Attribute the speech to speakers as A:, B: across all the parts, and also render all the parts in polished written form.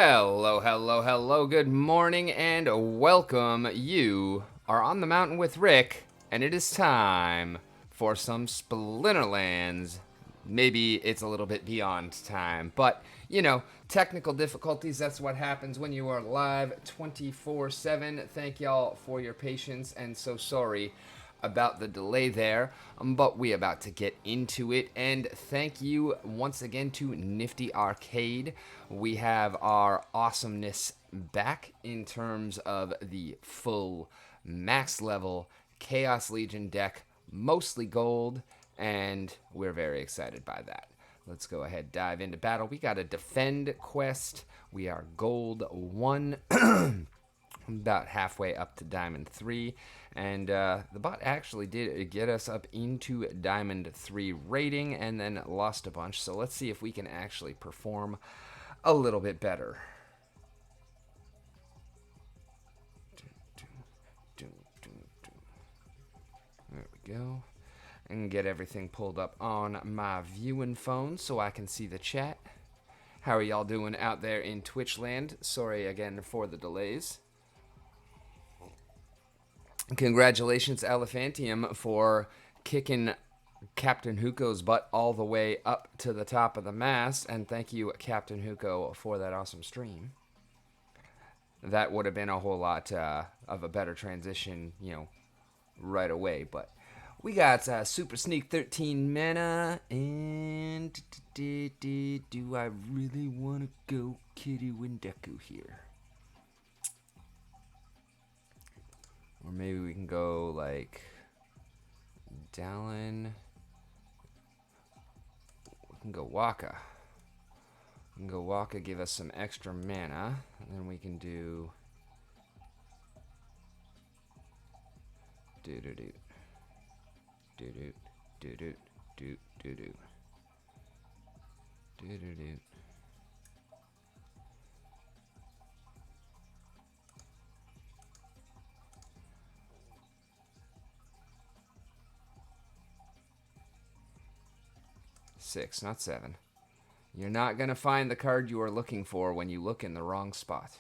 A: Hello, hello, hello, good morning, and welcome. You are on the mountain with Rick, and it is time for some Splinterlands. Maybe it's a little bit beyond time, but technical difficulties, that's what happens when you are live 24/7. Thank y'all for your patience, and so sorry about the delay there, but we about to get into it. And thank you once again to Nifty Arcade. We have our awesomeness back in terms of the full max level Chaos Legion deck, mostly gold, and we're very excited by that. Let's go ahead, dive into battle. We got a defend quest. We are gold 1. About halfway up to Diamond 3, and the bot actually did get us up into Diamond 3 rating and then lost a bunch, so let's see if we can actually perform a little bit better. There we go. And get everything pulled up on my viewing phone so I can see the chat. How are y'all doing out there in Twitch land? Sorry again for the delays. Congratulations, Elephantium, for kicking Captain Huko's butt all the way up to the top of the mast. And thank you, Captain Huko, for that awesome stream. That would have been a whole lot of a better transition, right away. But we got Super Sneak 13 mana. And do I really want to go Kitty Windeku here? Or maybe we can go like Dallin. We can go Waka. We can go Waka, give us some extra mana. And then we can do do do do do do do do do do do do do do. Six, not 7. You're not going to find the card you are looking for when you look in the wrong spot.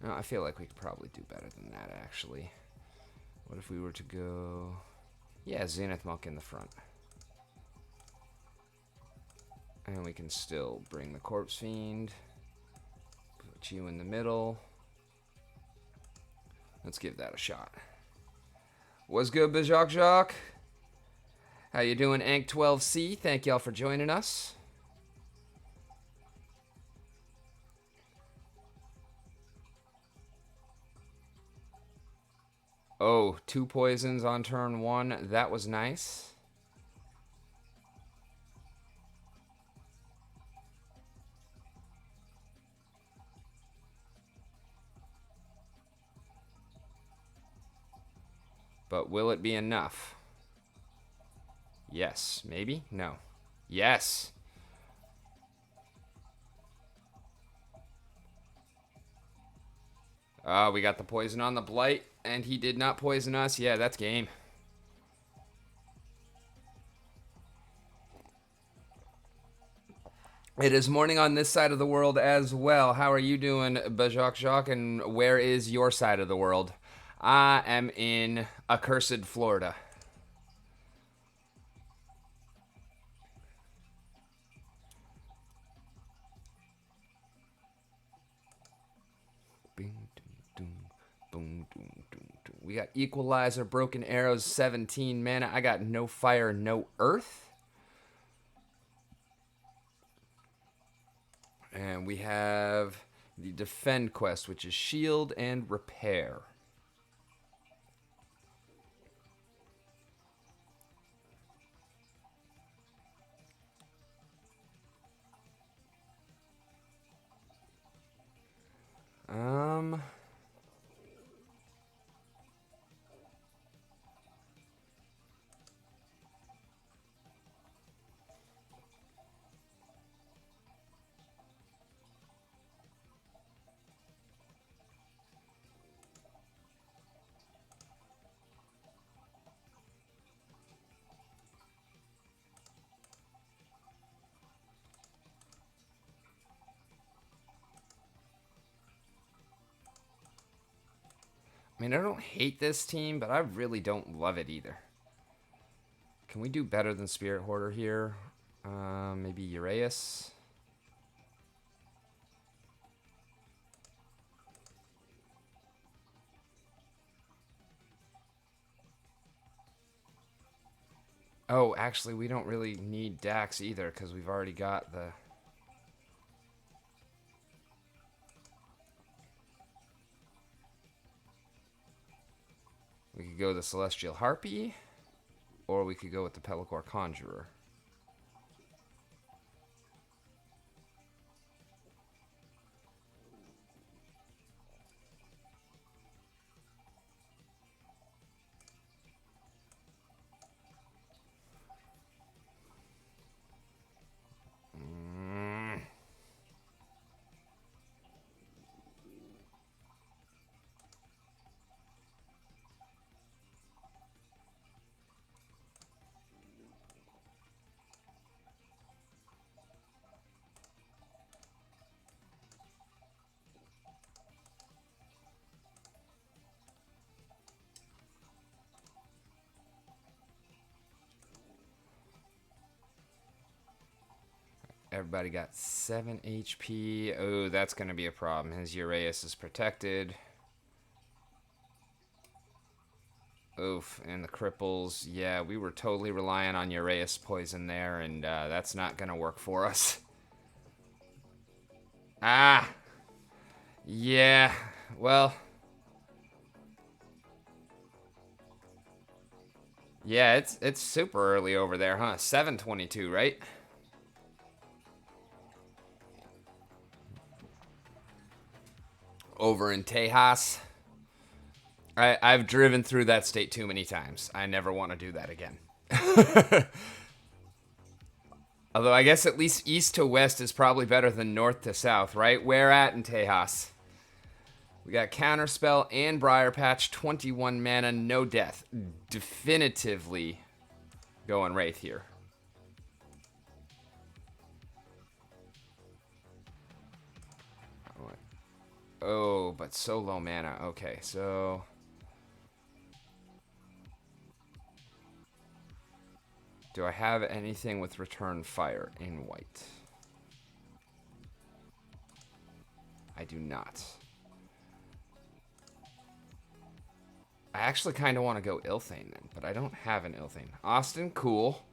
A: No, I feel like we could probably do better than that, actually. What if we were to go... Yeah, Zenith Monk in the front. And we can still bring the Corpse Fiend. Put you in the middle. Let's give that a shot. What's good, Bajok Jacques? How you doing, Ank12C? Thank y'all for joining us. Oh, 2 poisons on turn 1. That was nice. But will it be enough? Yes. Maybe? No. Yes. We got the poison on the Blight, and he did not poison us. Yeah, that's game. It is morning on this side of the world as well. How are you doing, Bajok Jacques, and where is your side of the world? I am in accursed Florida. We got Equalizer, Broken Arrows, 17 mana. I got no fire, no earth. And we have the Defend quest, which is Shield and Repair. I mean, I don't hate this team, but I really don't love it either. Can we do better than Spirit Hoarder here? Maybe Uraeus? Oh, actually, we don't really need Dax either, because we've already got the... We could go the Celestial Harpy, or we could go with the Pelacor Conjurer. Everybody got 7 HP. Oh, that's going to be a problem. His Uraeus is protected. Oof, and the cripples. Yeah, we were totally relying on Uraeus poison there, and that's not going to work for us. Ah! Yeah, well... Yeah, it's super early over there, huh? 7:22, right? Over in Tejas. I've driven through that state too many times. I never want to do that again. Although I guess at least east to west is probably better than north to south, right? Where at in Tejas? We got Counterspell and Briar Patch, 21 mana, no death. Definitively going Wraith here. Oh, but so low mana. Okay, so... Do I have anything with Return Fire in white? I do not. I actually kind of want to go Ilthane then, but I don't have an Ilthane. Austin, cool.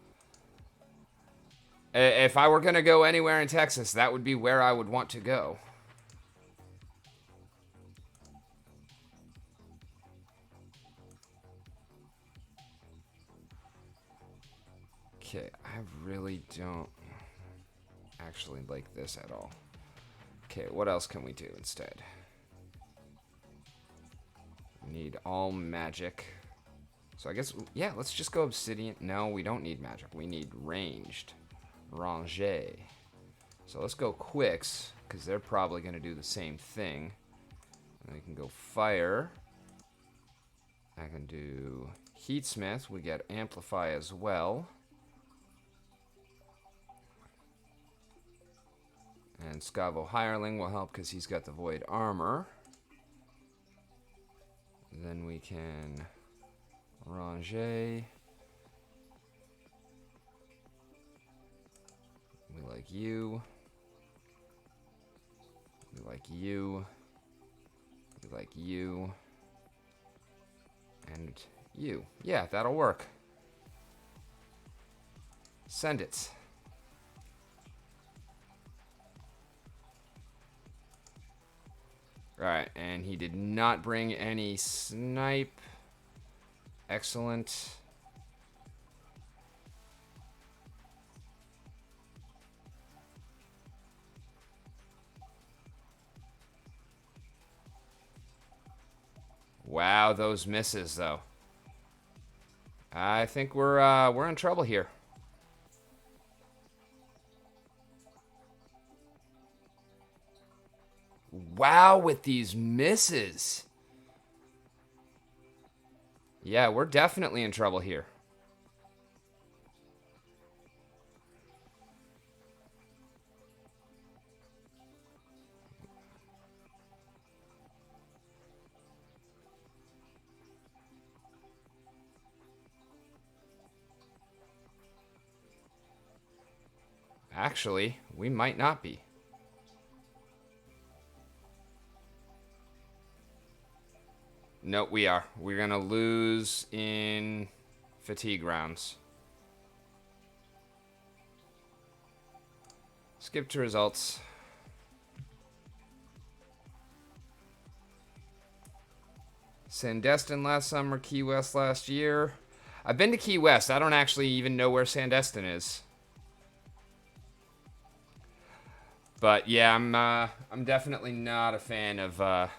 A: If I were going to go anywhere in Texas, that would be where I would want to go. Okay, I really don't actually like this at all. Okay, what else can we do instead? We need all magic. So I guess, yeah, let's just go Obsidian. No, we don't need magic. We need ranged. Ranger. So let's go Quicks, because they're probably going to do the same thing. And we can go Fire. I can do Heatsmith. We get Amplify as well. And Scavo Hireling will help because he's got the Void Armor. Then we can Ranger. We like you. We like you. We like you. And you. Yeah, that'll work. Send it. Alright, and he did not bring any snipe. Excellent. Wow, those misses though. I think we're in trouble here. Wow, with these misses. Yeah, we're definitely in trouble here. Actually, we might not be. Nope, we are. We're gonna lose in fatigue rounds. Skip to results. Sandestin last summer, Key West last year. I've been to Key West. I don't actually even know where Sandestin is. But yeah, I'm definitely not a fan of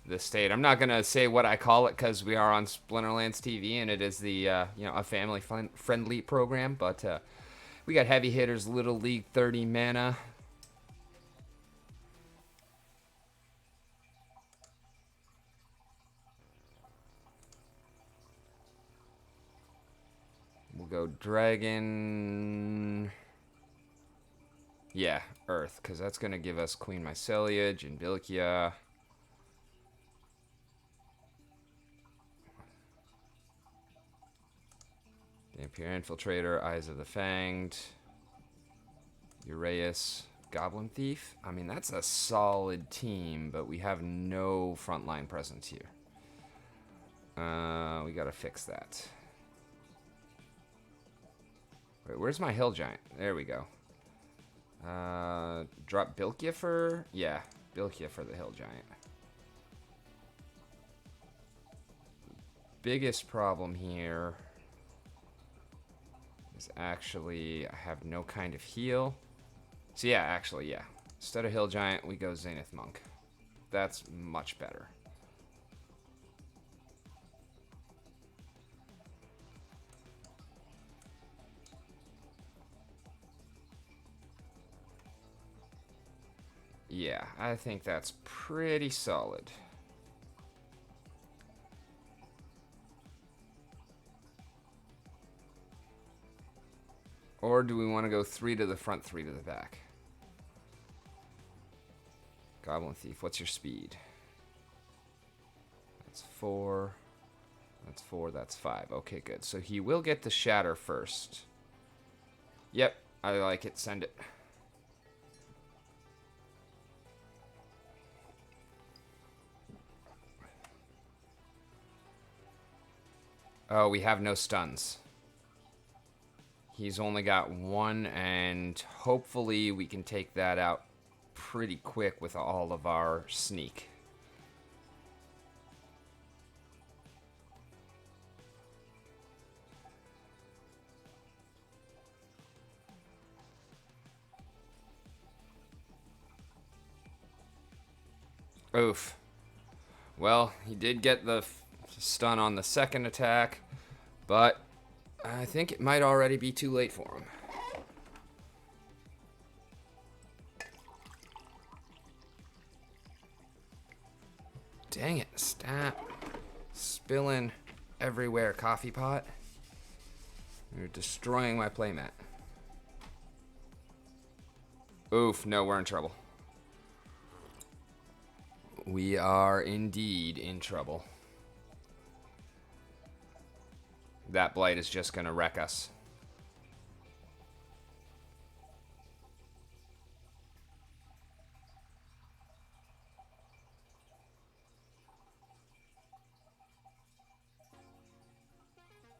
A: this state. I'm not gonna say what I call it because we are on SplinterlandsTV and it is the a family friendly program. But we got heavy hitters, Little League, 30 mana. We'll go Dragon. Yeah, Earth, because that's going to give us Queen Mycelia, Jindilkia. Dampier Infiltrator, Eyes of the Fanged. Uraeus, Goblin Thief. I mean, that's a solid team, but we have no frontline presence here. We got to fix that. Wait, where's my Hill Giant? There we go. Drop Bilkia for... Yeah, Bilkia for the Hill Giant. Biggest problem here is actually I have no kind of heal. So yeah, actually, yeah. Instead of Hill Giant, we go Zenith Monk. That's much better. Yeah, I think that's pretty solid. Or do we want to go 3 to the front, 3 to the back? Goblin Thief, what's your speed? That's 4. That's 4, that's 5. Okay, good. So he will get the Shatter first. Yep, I like it. Send it. Oh, we have no stuns. He's only got 1, and hopefully we can take that out pretty quick with all of our sneak. Oof. Well, he did get the stun on the second attack, but I think it might already be too late for him. Dang it, stop spilling everywhere, coffee pot. You're destroying my playmat. Oof, no, we're in trouble. We are indeed in trouble. That blight is just going to wreck us.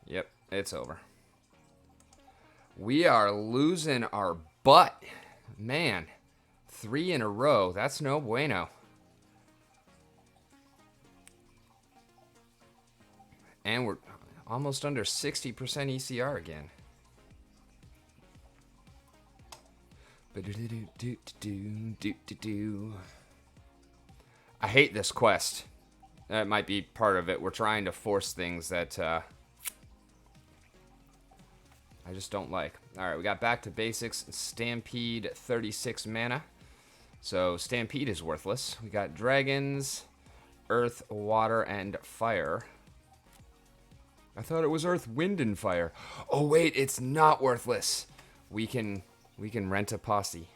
A: Yep, it's over. We are losing our butt. Man, 3 in a row. That's no bueno. And we're almost under 60% ECR again. I hate this quest. That might be part of it. We're trying to force things that I just don't like. Alright, we got back to basics. Stampede, 36 mana. So Stampede is worthless. We got dragons, earth, water, and fire. I thought it was earth, wind, and fire. Oh wait, it's not worthless. We can rent a posse.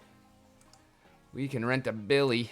A: We can rent a Billy.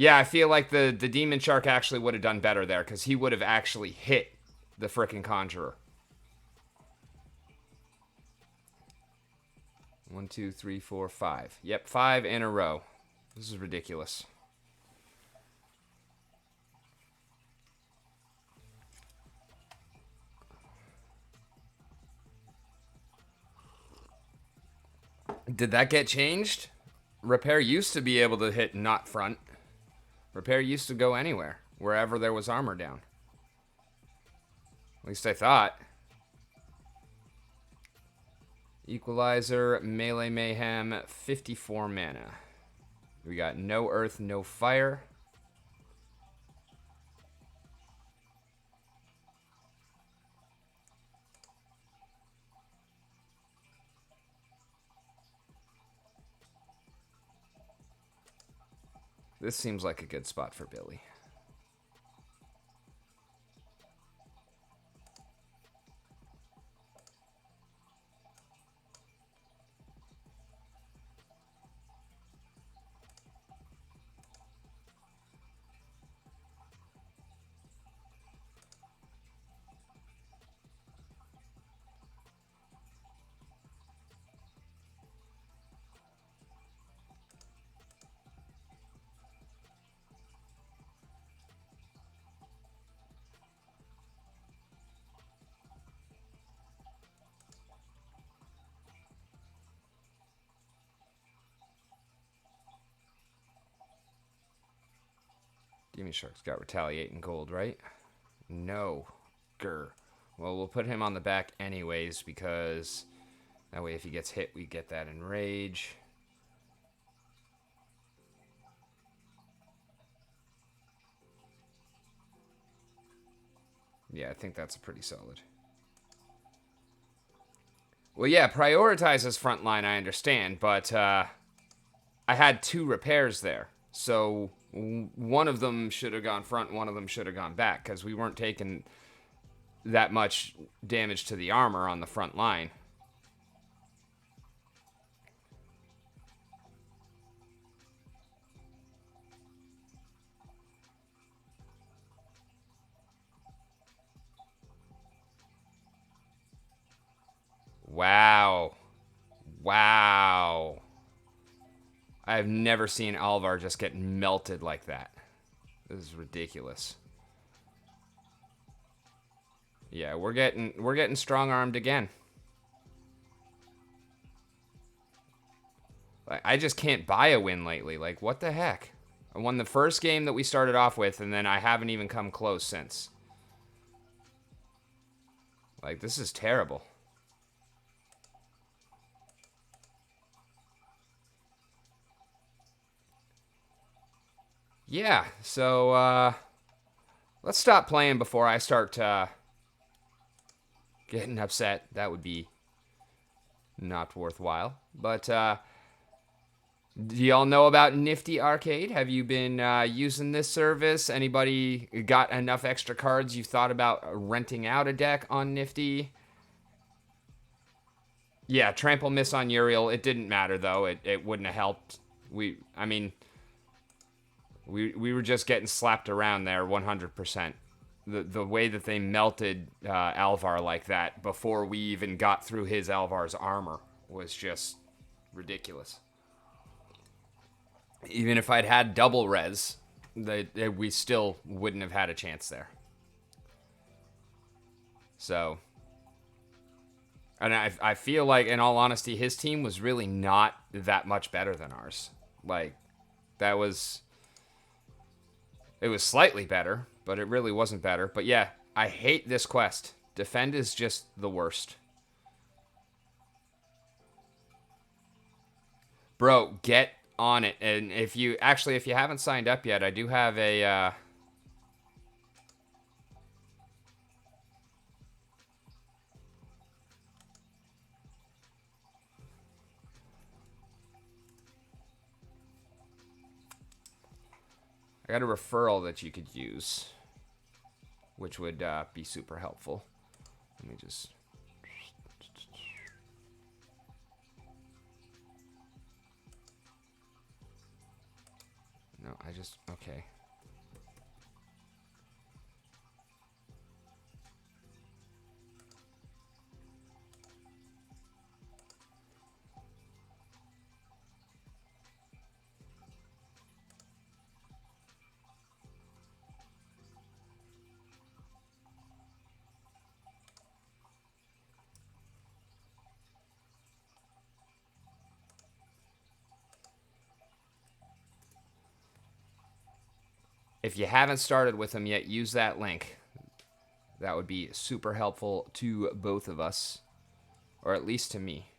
A: Yeah, I feel like the Demon Shark actually would have done better there, because he would have actually hit the frickin' Conjurer. 1, 2, 3, 4, 5. Yep, 5 in a row. This is ridiculous. Did that get changed? Repair used to be able to hit not front. Repair used to go anywhere, wherever there was armor down. At least I thought. Equalizer, Melee Mayhem, 54 mana. We got no earth, no fire. This seems like a good spot for Billy. Demon Shark's got Retaliate in gold, right? No. Grr. Well, we'll put him on the back anyways, because that way if he gets hit, we get that Enrage. Yeah, I think that's pretty solid. Well, yeah, prioritize his front line, I understand, but I had 2 repairs there. So one of them should have gone front, one of them should have gone back, because we weren't taking that much damage to the armor on the front line. Wow. Wow. I've never seen Alvar just get melted like that. This is ridiculous. Yeah, we're getting strong-armed again. Like, I just can't buy a win lately. Like, what the heck? I won the first game that we started off with, and then I haven't even come close since. Like, this is terrible. Yeah, so, let's stop playing before I start, getting upset. That would be not worthwhile. But, do y'all know about Nifty Arcade? Have you been using this service? Anybody got enough extra cards you thought about renting out a deck on Nifty? Yeah, Trample Miss on Uriel. It didn't matter, though. It wouldn't have helped. We were just getting slapped around there 100%. The way that they melted Alvar like that before we even got through his Alvar's armor was just ridiculous. Even if I'd had double res, we still wouldn't have had a chance there. So, and I feel like, in all honesty, his team was really not that much better than ours. Like, it was slightly better, but it really wasn't better. But yeah, I hate this quest. Defend is just the worst. Bro, get on it. And if you haven't signed up yet, I do have a I got a referral that you could use, which would be super helpful. Let me just... No, okay. If you haven't started with them yet, use that link. That would be super helpful to both of us, or at least to me.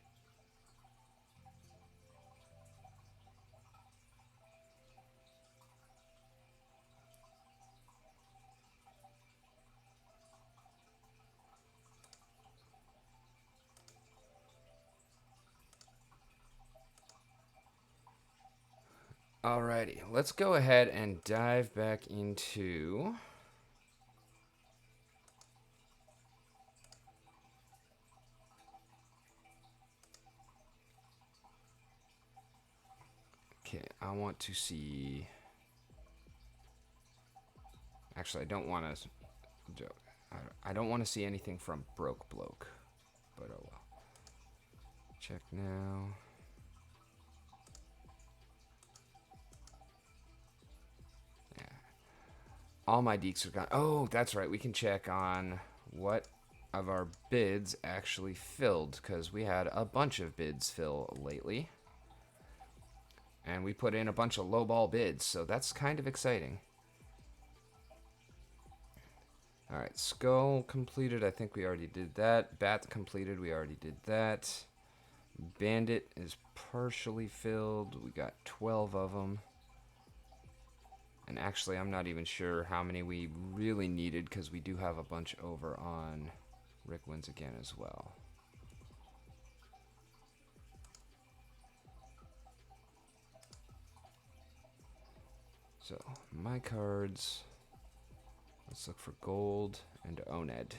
A: Alrighty, let's go ahead and dive back into... Okay, I want to see... Actually, I don't want to... I don't want to see anything from Broke Bloke, but oh well. Check now. Yeah. All my deeks are gone. Oh, that's right. We can check on what of our bids actually filled, because we had a bunch of bids fill lately. And we put in a bunch of lowball bids, so that's kind of exciting. Alright, Skull completed. I think we already did that. Bat completed. We already did that. Bandit is partially filled. We got 12 of them. And actually, I'm not even sure how many we really needed, because we do have a bunch over on Rick Wins Again as well. So, my cards. Let's look for gold and Oned.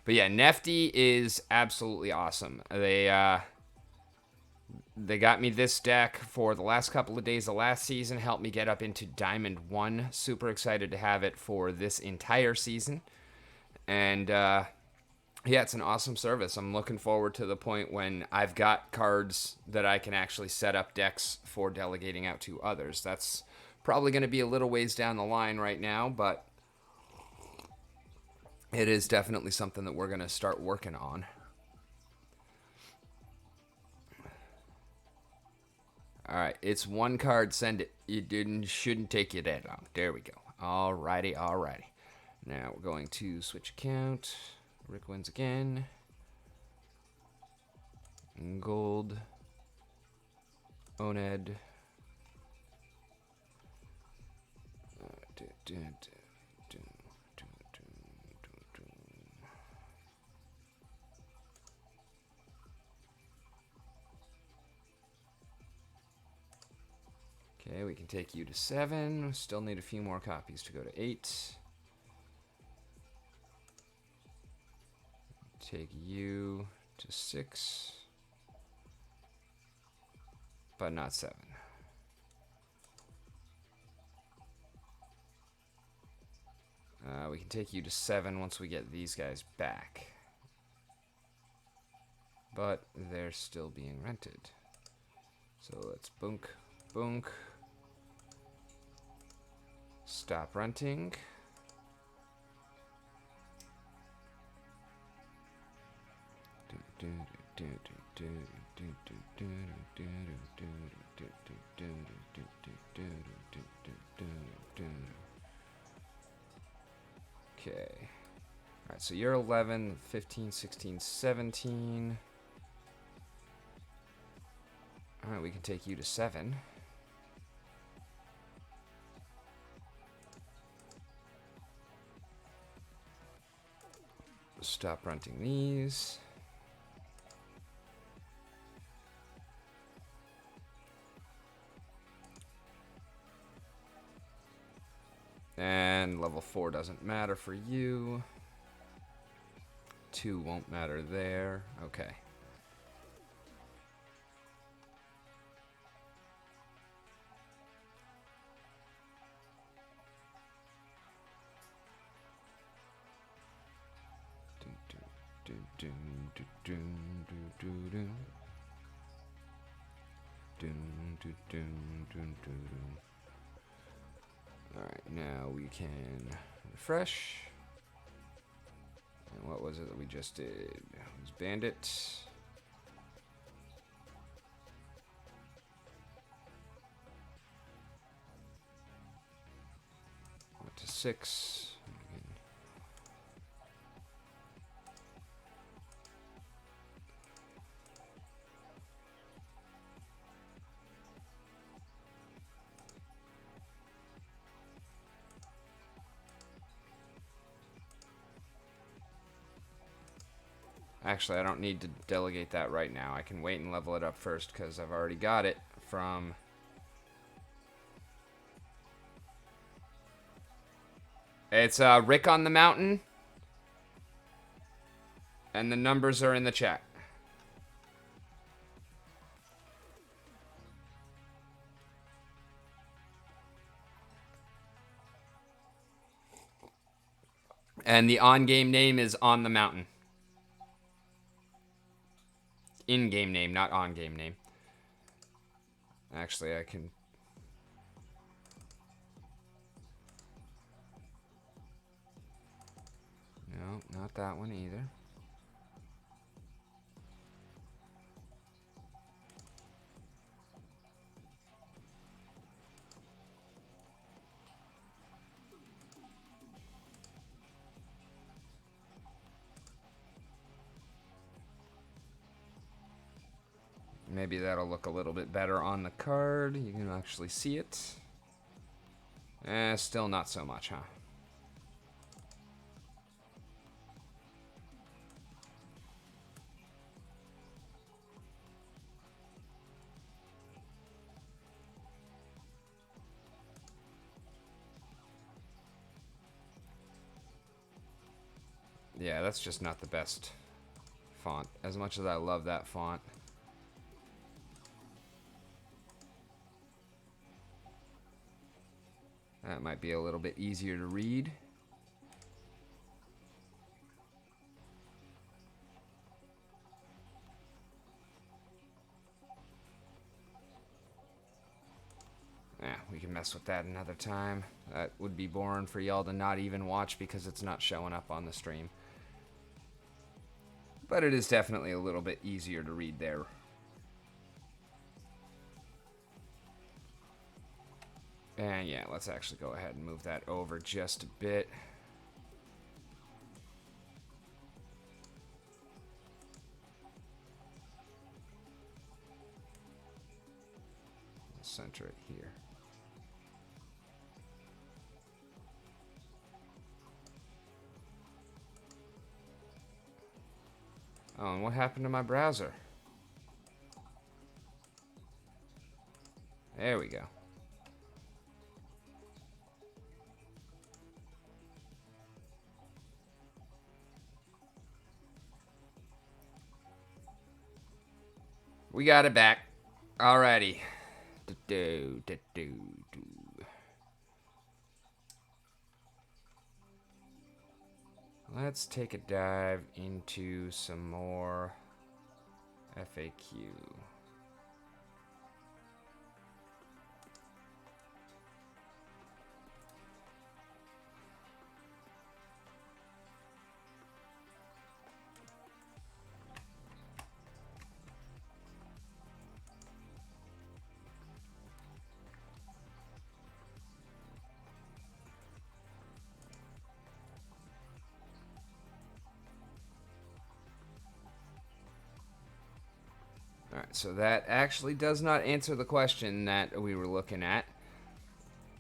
A: But yeah, Nefty is absolutely awesome. They got me this deck for the last couple of days of last season, helped me get up into Diamond 1. Super excited to have it for this entire season. And yeah, it's an awesome service. I'm looking forward to the point when I've got cards that I can actually set up decks for delegating out to others. That's probably going to be a little ways down the line right now, but it is definitely something that we're going to start working on. All right, it's one card. Send it. Shouldn't take you that long. There we go. Alrighty. Now we're going to switch account. Rick Wins Again. Gold. Oned. Okay, we can take you to 7. Still need a few more copies to go to 8. Take you to 6. But not 7. We can take you to 7 once we get these guys back. But they're still being rented. So let's bunk. Stop renting. Okay. Alright, so you're 11, 15, 16, 17. Alright, we can take you to 7. Stop renting these. And level 4 doesn't matter for you. 2 won't matter there. Okay. Alright, now we can refresh. And what was it that we just did? It was Bandit. Went to 6. Actually, I don't need to delegate that right now. I can wait and level it up first because I've already got it from... It's Rick on the Mountain. And the numbers are in the chat. And the on-game name is On the Mountain. In-game name, not on-game name. Actually, I can... No, not that one either. Maybe that'll look a little bit better on the card. You can actually see it. Still not so much, huh? Yeah, that's just not the best font. As much as I love that font. That might be a little bit easier to read. Yeah, we can mess with that another time. That would be boring for y'all to not even watch because it's not showing up on the stream. But it is definitely a little bit easier to read there. And yeah, let's actually go ahead and move that over just a bit. Center it here. Oh, and what happened to my browser? There we go. We got it back. Alrighty. Let's take a dive into some more FAQ. Alright, so that actually does not answer the question that we were looking at.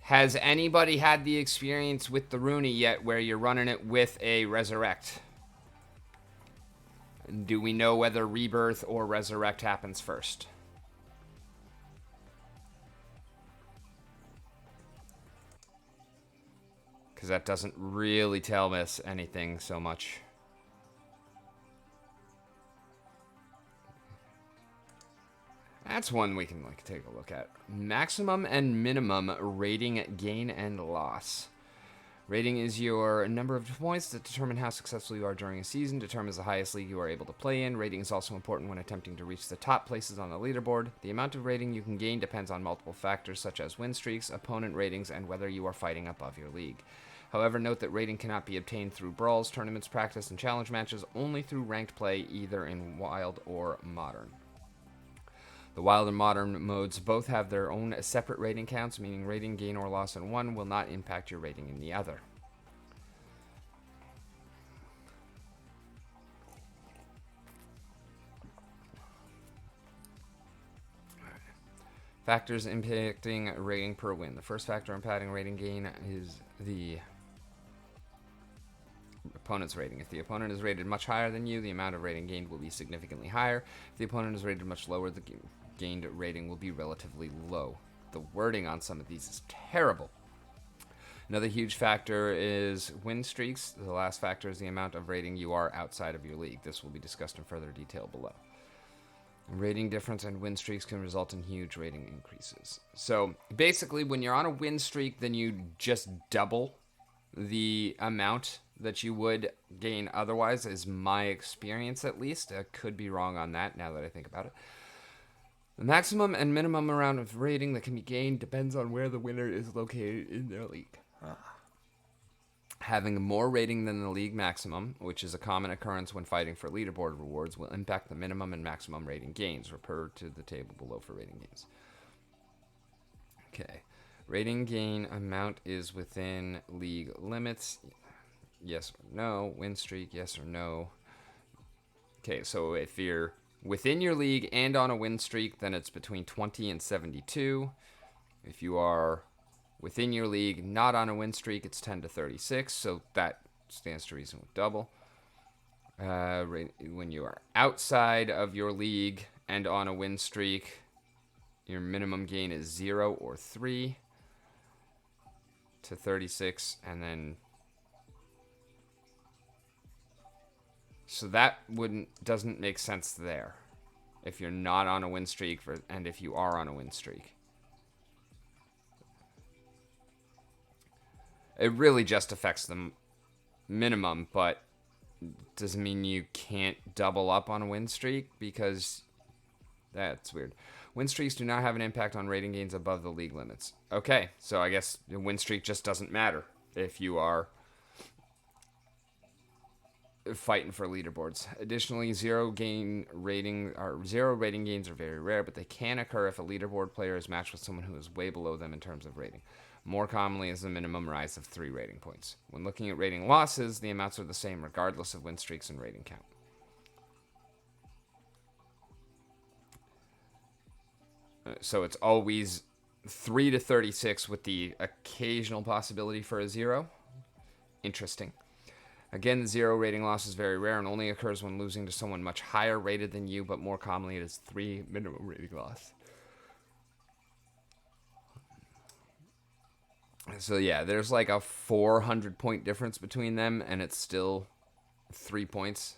A: Has anybody had the experience with the Rooney yet where you're running it with a Resurrect? Do we know whether Rebirth or Resurrect happens first? because that doesn't really tell us anything so much. That's one we can take a look at. Maximum and minimum rating gain and loss. Rating is your number of points that determine how successful you are during a season, determines the highest league you are able to play in. Rating is also important when attempting to reach the top places on the leaderboard. The amount of rating you can gain depends on multiple factors such as win streaks, opponent ratings, and whether you are fighting above your league. However, note that rating cannot be obtained through brawls, tournaments, practice, and challenge matches, only through ranked play either in Wild or Modern. The Wild and Modern modes both have their own separate rating counts, meaning rating gain or loss in one will not impact your rating in the other. Factors impacting rating per win. The first factor impacting rating gain is the opponent's rating. If the opponent is rated much higher than you, the amount of rating gained will be significantly higher. If the opponent is rated much lower, the gained rating will be relatively low. The wording on some of these is terrible. Another huge factor is win streaks. The last factor is the amount of rating you are outside of your league. This will be discussed in further detail below. Rating difference and win streaks can result in huge rating increases. So basically, when you're on a win streak, then you just double the amount that you would gain otherwise, is my experience at least. I could be wrong on that now that I think about it. The maximum and minimum amount of rating that can be gained depends on where the winner is located in their league. Having more rating than the league maximum, which is a common occurrence when fighting for leaderboard rewards, will impact the minimum and maximum rating gains. Refer to the table below for rating gains. Okay. Rating gain amount is within league limits. Yes or no. Win streak, yes or no. Okay, so if you're within your league and on a win streak, then it's between 20 and 72. If you are within your league, not on a win streak, it's 10 to 36, so that stands to reason with double. When you are outside of your league and on a win streak, your minimum gain is 0 or 3 to 36, and then so that doesn't make sense there if you're not on a win streak and if you are on a win streak. It really just affects the minimum, but doesn't mean you can't double up on a win streak, because that's weird. Win streaks do not have an impact on rating gains above the league limits. Okay, so I guess the win streak just doesn't matter if you are fighting for leaderboards. Additionally, zero rating gains are very rare, but they can occur if a leaderboard player is matched with someone who is way below them in terms of rating. More commonly is the minimum rise of 3 rating points. When looking at rating losses, the amounts are the same regardless of win streaks and rating count. So it's always 3 to 36 with the occasional possibility for a 0. Interesting. Again, the 0 rating loss is very rare and only occurs when losing to someone much higher rated than you, but more commonly it is 3 minimum rating loss. So yeah, there's like a 400 point difference between them, and it's still 3 points.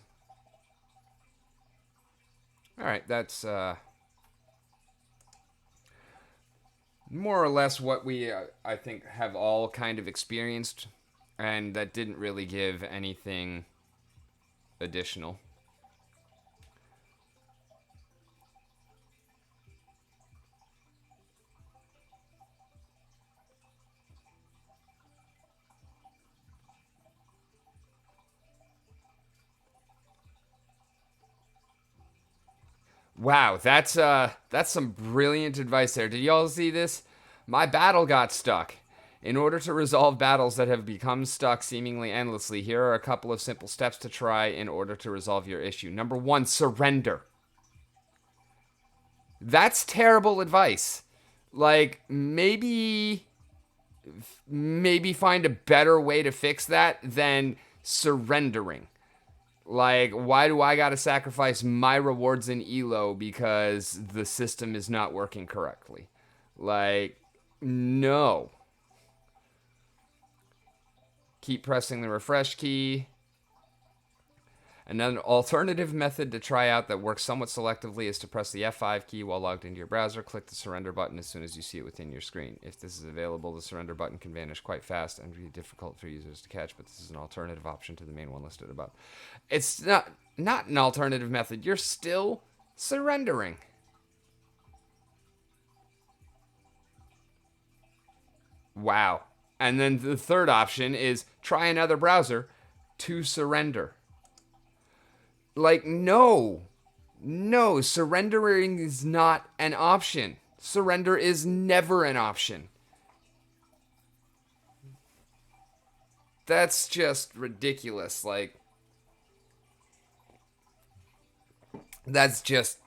A: All right, that's more or less what we, I think, have all kind of experienced, and that didn't really give anything additional. Wow, that's some brilliant advice there. Did y'all see this? My battle got stuck. In order to resolve battles that have become stuck seemingly endlessly, here are a couple of simple steps to try in order to resolve your issue. Number 1, surrender. That's terrible advice. Like, maybe find a better way to fix that than surrendering. Like, why do I gotta sacrifice my rewards in ELO because the system is not working correctly? Like, no. keep pressing the refresh key. An alternative method to try out that works somewhat selectively is to press the F5 key while logged into your browser. Click the surrender button as soon as you see it within your screen. If this is available, the surrender button can vanish quite fast and be difficult for users to catch, but this is an alternative option to the main one listed above. It's not an alternative method. You're still surrendering. Wow. And then the third option is try another browser to surrender. Like, no, surrendering is not an option. Surrender is never an option. That's just ridiculous. Like, that's just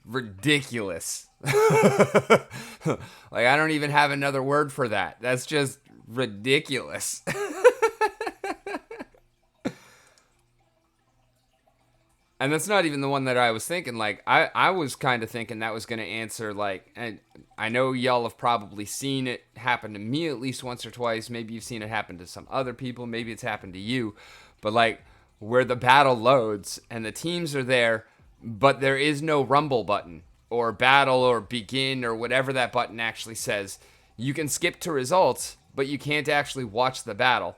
A: ridiculous. Like, I don't even have another word for that. That's just ridiculous. And that's not even the one that I was thinking. Like, I was kind of thinking that was going to answer, like, and I know y'all have probably seen it happen to me at least once or twice. Maybe you've seen it happen to some other people. Maybe it's happened to you. But, like, where the battle loads and the teams are there, but there is no rumble button or battle or begin or whatever that button actually says. You can skip to results, but you can't actually watch the battle.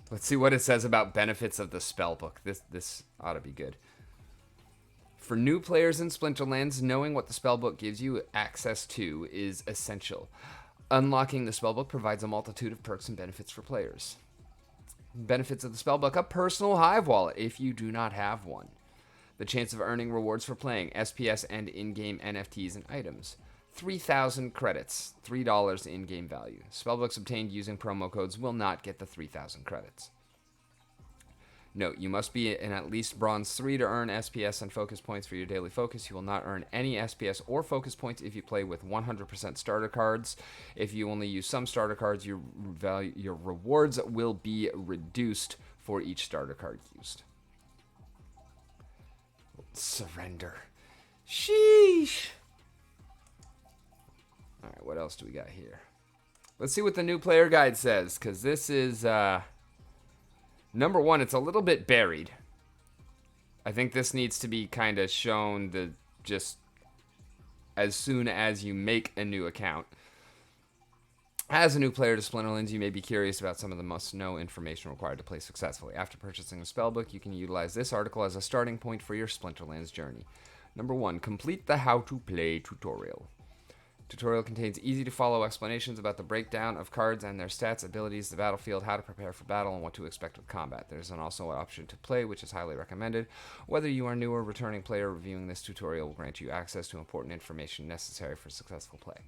A: Let's see what it says about benefits of the spellbook. This ought to be good. For new players in Splinterlands, knowing what the spellbook gives you access to is essential. Unlocking the spellbook provides a multitude of perks and benefits for players. Benefits of the spellbook: a personal hive wallet if you do not have one. The chance of earning rewards for playing, SPS and in-game NFTs and items. 3,000 credits, $3 in-game value. Spellbooks obtained using promo codes will not get the 3,000 credits. Note, you must be in at least bronze 3 to earn SPS and focus points for your daily focus. You will not earn any SPS or focus points if you play with 100% starter cards. If you only use some starter cards, your rewards will be reduced for each starter card used. Surrender. Sheesh. All right, what else do we got here? Let's see what the new player guide says, because this is, number one, it's a little bit buried. I think this needs to be kind of shown just as soon as you make a new account. As a new player to Splinterlands, you may be curious about some of the must-know information required to play successfully. After purchasing the spellbook, you can utilize this article as a starting point for your Splinterlands journey. Number one, complete the How to Play tutorial. Tutorial contains easy-to-follow explanations about the breakdown of cards and their stats, abilities, the battlefield, how to prepare for battle, and what to expect with combat. There's also an option to play, which is highly recommended. Whether you are new or returning player, reviewing this tutorial will grant you access to important information necessary for successful play.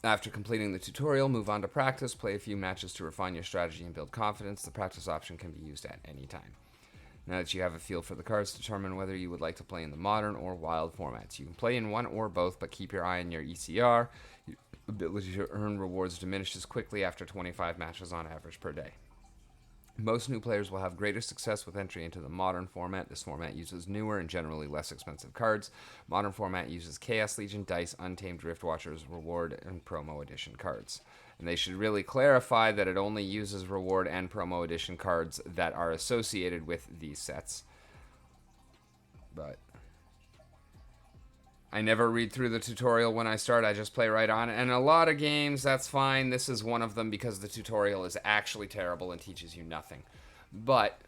A: After completing the tutorial, move on to practice. Play a few matches to refine your strategy and build confidence. The practice option can be used at any time. Now that you have a feel for the cards, determine whether you would like to play in the modern or wild formats. You can play in one or both, but keep your eye on your ECR. Your ability to earn rewards diminishes quickly after 25 matches on average per day. Most new players will have greater success with entry into the modern format. This format uses newer and generally less expensive cards. Modern format uses Chaos Legion, Dice, Untamed Driftwatchers, Reward, and Promo Edition cards. And they should really clarify that it only uses Reward and Promo Edition cards that are associated with these sets. But I never read through the tutorial when I start. I just play right on. And a lot of games, that's fine. This is one of them because the tutorial is actually terrible and teaches you nothing. But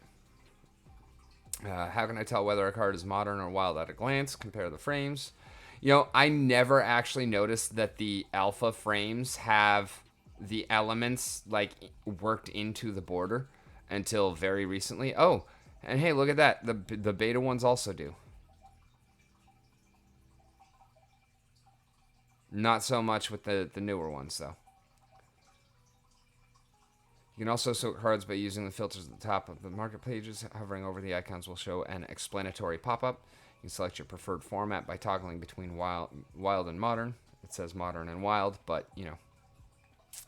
A: how can I tell whether a card is modern or wild at a glance? Compare the frames. You know, I never actually noticed that the alpha frames have the elements like worked into the border until very recently. Oh, and hey, look at that. The beta ones also do. Not so much with the newer ones, though. You can also sort cards by using the filters at the top of the market pages. Hovering over the icons will show an explanatory pop-up. You can select your preferred format by toggling between wild and modern. It says modern and wild, but, you know,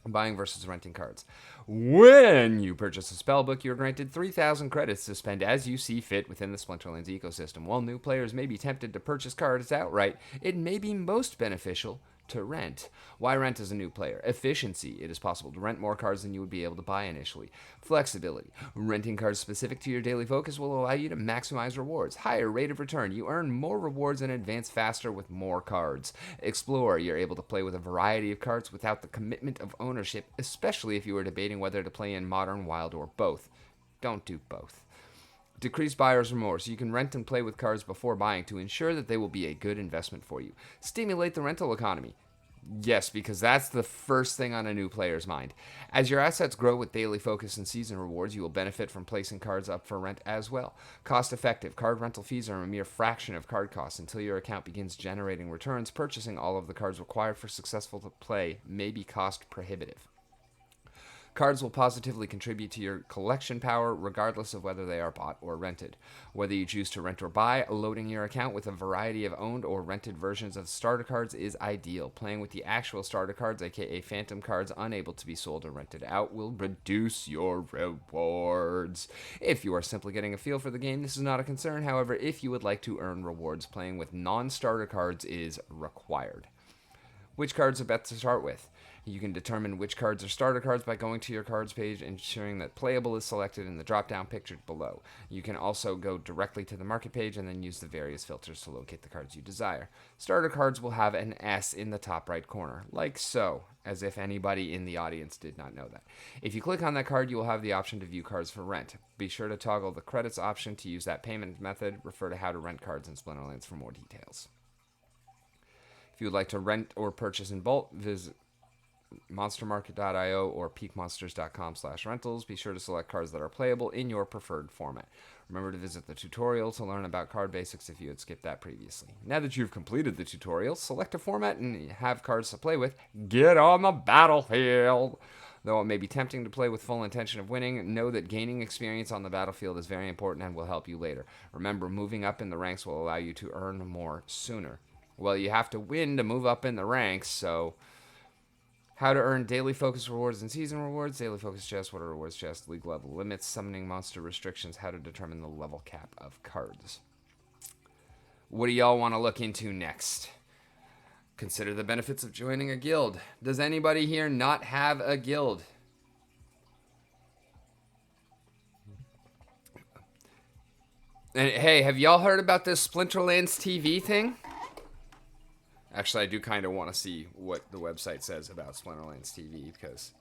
A: Buying versus renting cards. When you purchase a spellbook, you're granted 3,000 credits to spend as you see fit within the Splinterlands ecosystem. While new players may be tempted to purchase cards outright, it may be most beneficial to rent. Why rent as a new player? Efficiency. It is possible to rent more cards than you would be able to buy initially. Flexibility. Renting cards specific to your daily focus will allow you to maximize rewards. Higher rate of return. You earn more rewards and advance faster with more cards. Explore. You're able to play with a variety of cards without the commitment of ownership, especially if you are debating whether to play in Modern, Wild, or both. Don't do both. Decrease buyer's remorse. You can rent and play with cards before buying to ensure that they will be a good investment for you. Stimulate the rental economy. Yes, because that's the first thing on a new player's mind. As your assets grow with daily focus and season rewards, you will benefit from placing cards up for rent as well. Cost effective. Card rental fees are a mere fraction of card costs until your account begins generating returns. Purchasing all of the cards required for successful play may be cost prohibitive. Cards will positively contribute to your collection power regardless of whether they are bought or rented. Whether you choose to rent or buy, loading your account with a variety of owned or rented versions of starter cards is ideal. Playing with the actual starter cards, aka phantom cards unable to be sold or rented out, will reduce your rewards. If you are simply getting a feel for the game, this is not a concern. However, if you would like to earn rewards, playing with non-starter cards is required. Which cards are best to start with? You can determine which cards are starter cards by going to your cards page, ensuring that playable is selected in the drop-down pictured below. You can also go directly to the market page and then use the various filters to locate the cards you desire. Starter cards will have an S in the top right corner, like so, as if anybody in the audience did not know that. If you click on that card, you will have the option to view cards for rent. Be sure to toggle the credits option to use that payment method. Refer to how to rent cards in Splinterlands for more details. If you would like to rent or purchase in bulk, visit monstermarket.io or peakmonsters.com/rentals. Be sure to select cards that are playable in your preferred format. Remember to visit the tutorial to learn about card basics if you had skipped that previously. Now that you've completed the tutorial, select a format and have cards to play with. Get on the battlefield! Though it may be tempting to play with full intention of winning, know that gaining experience on the battlefield is very important and will help you later. Remember, moving up in the ranks will allow you to earn more sooner. Well, you have to win to move up in the ranks, so how to earn daily focus rewards and season rewards, daily focus chests, what are rewards chests, league level limits, summoning monster restrictions, how to determine the level cap of cards. What do y'all want to look into next? Consider the benefits of joining a guild. Does anybody here not have a guild? And hey, have y'all heard about this SplinterlandsTV thing? Actually, I do kind of want to see what the website says about SplinterlandsTV, because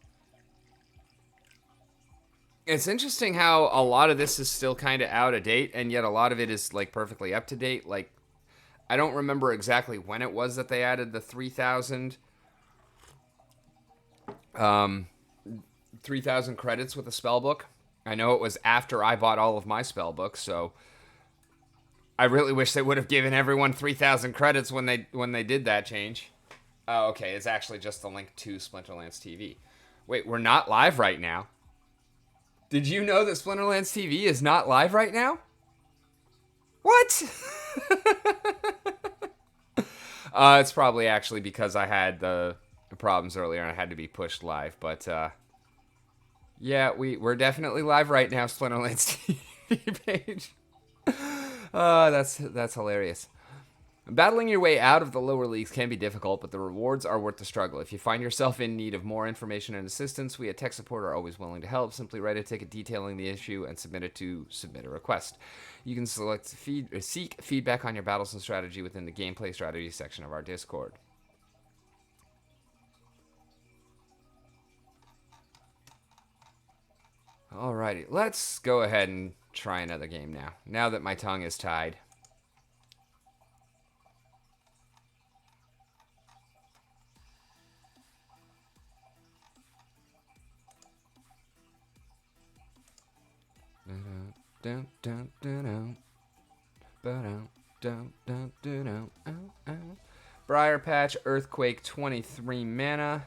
A: it's interesting how a lot of this is still kind of out of date, and yet a lot of it is like perfectly up to date. Like, I don't remember exactly when it was that they added the 3,000 credits with a spellbook. I know it was after I bought all of my spellbooks, so I really wish they would have given everyone 3,000 credits when they did that change. Oh, okay, it's actually just the link to SplinterlandsTV. Wait, we're not live right now. Did you know that SplinterlandsTV is not live right now? What? It's probably actually because I had the problems earlier and I had to be pushed live. But yeah, we're definitely live right now, SplinterlandsTV page. That's hilarious. Battling your way out of the lower leagues can be difficult, but the rewards are worth the struggle. If you find yourself in need of more information and assistance, we at Tech Support are always willing to help. Simply write a ticket detailing the issue and submit it to Submit a Request. You can seek feedback on your battles and strategy within the gameplay strategy section of our Discord. Alrighty, let's go ahead and try another game now that my tongue is tied. Briar Patch, Earthquake, 23 mana.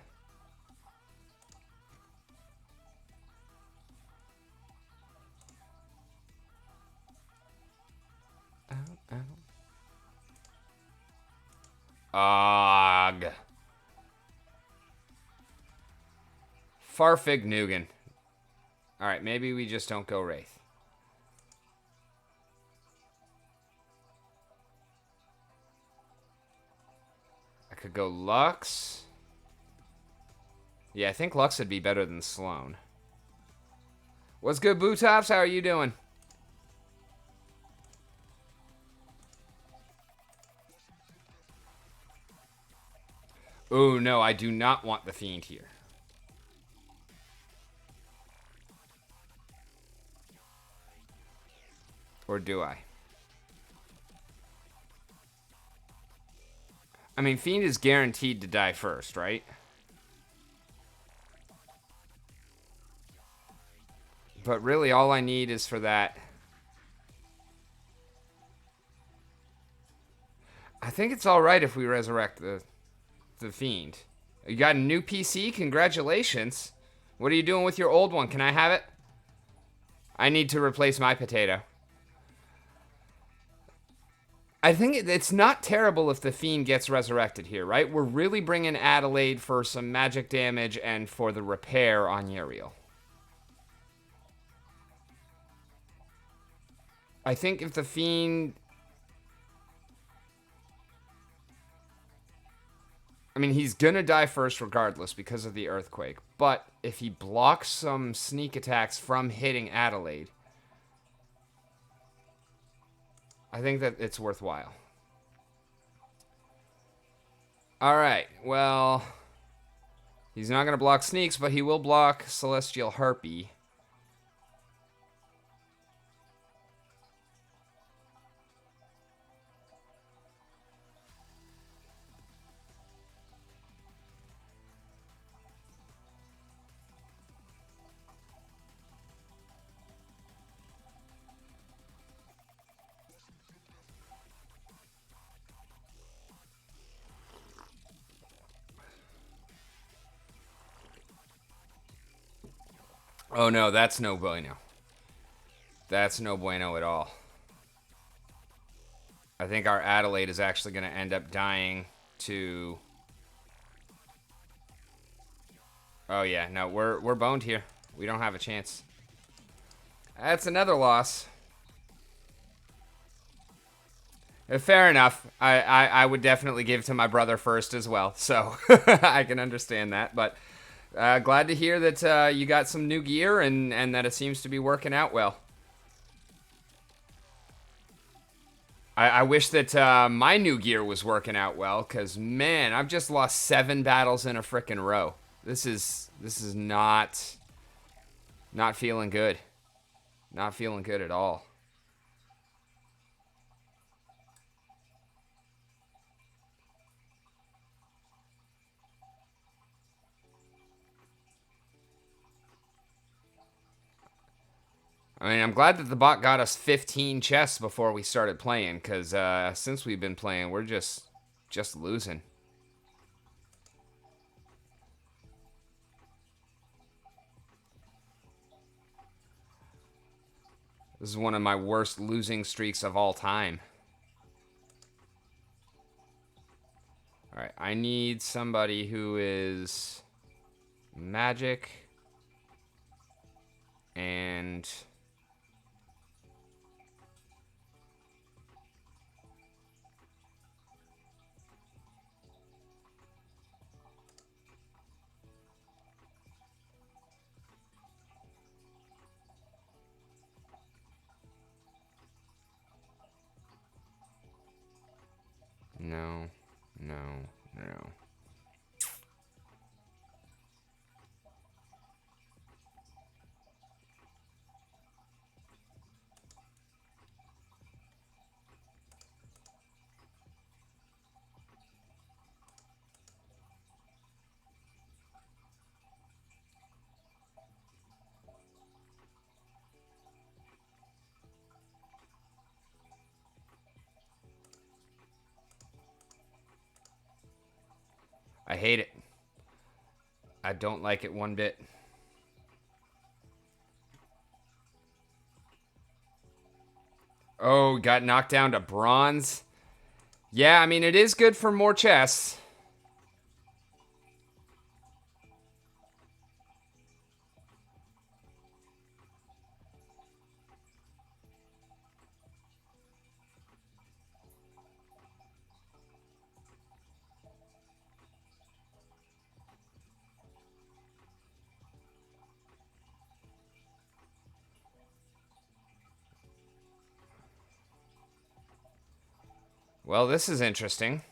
A: Ugh. Farfig Nugan. Alright, maybe we just don't go Wraith. I could go Lux. Yeah, I think Lux would be better than Sloan. What's good, Bootops? How are you doing? Oh, no, I do not want the Fiend here. Or do I? I mean, Fiend is guaranteed to die first, right? But really, all I need is for that. I think it's alright if we resurrect the Fiend. You got a new PC? Congratulations. What are you doing with your old one? Can I have it? I need to replace my potato. I think it's not terrible if the Fiend gets resurrected here, right? We're really bringing Adelaide for some magic damage and for the repair on Uriel. I think if the Fiend... I mean, he's gonna die first regardless because of the earthquake. But if he blocks some sneak attacks from hitting Adelaide, I think that it's worthwhile. Alright, well... He's not gonna block sneaks, but he will block Celestial Harpy. Oh no, that's no bueno. That's no bueno at all. I think our Adelaide is actually going to end up dying to... Oh yeah, no, we're boned here. We don't have a chance. That's another loss. Fair enough. I would definitely give to my brother first as well, so I can understand that. But glad to hear that you got some new gear and that it seems to be working out well. I wish that my new gear was working out well, because, man, I've just lost 7 battles in a frickin' row. This is not feeling good. Not feeling good at all. I mean, I'm glad that the bot got us 15 chests before we started playing, because since we've been playing, we're just losing. This is one of my worst losing streaks of all time. Alright, I need somebody who is magic and... No. I hate it. I don't like it one bit. Oh, got knocked down to bronze. Yeah, I mean, it is good for more chests. Well, this is interesting.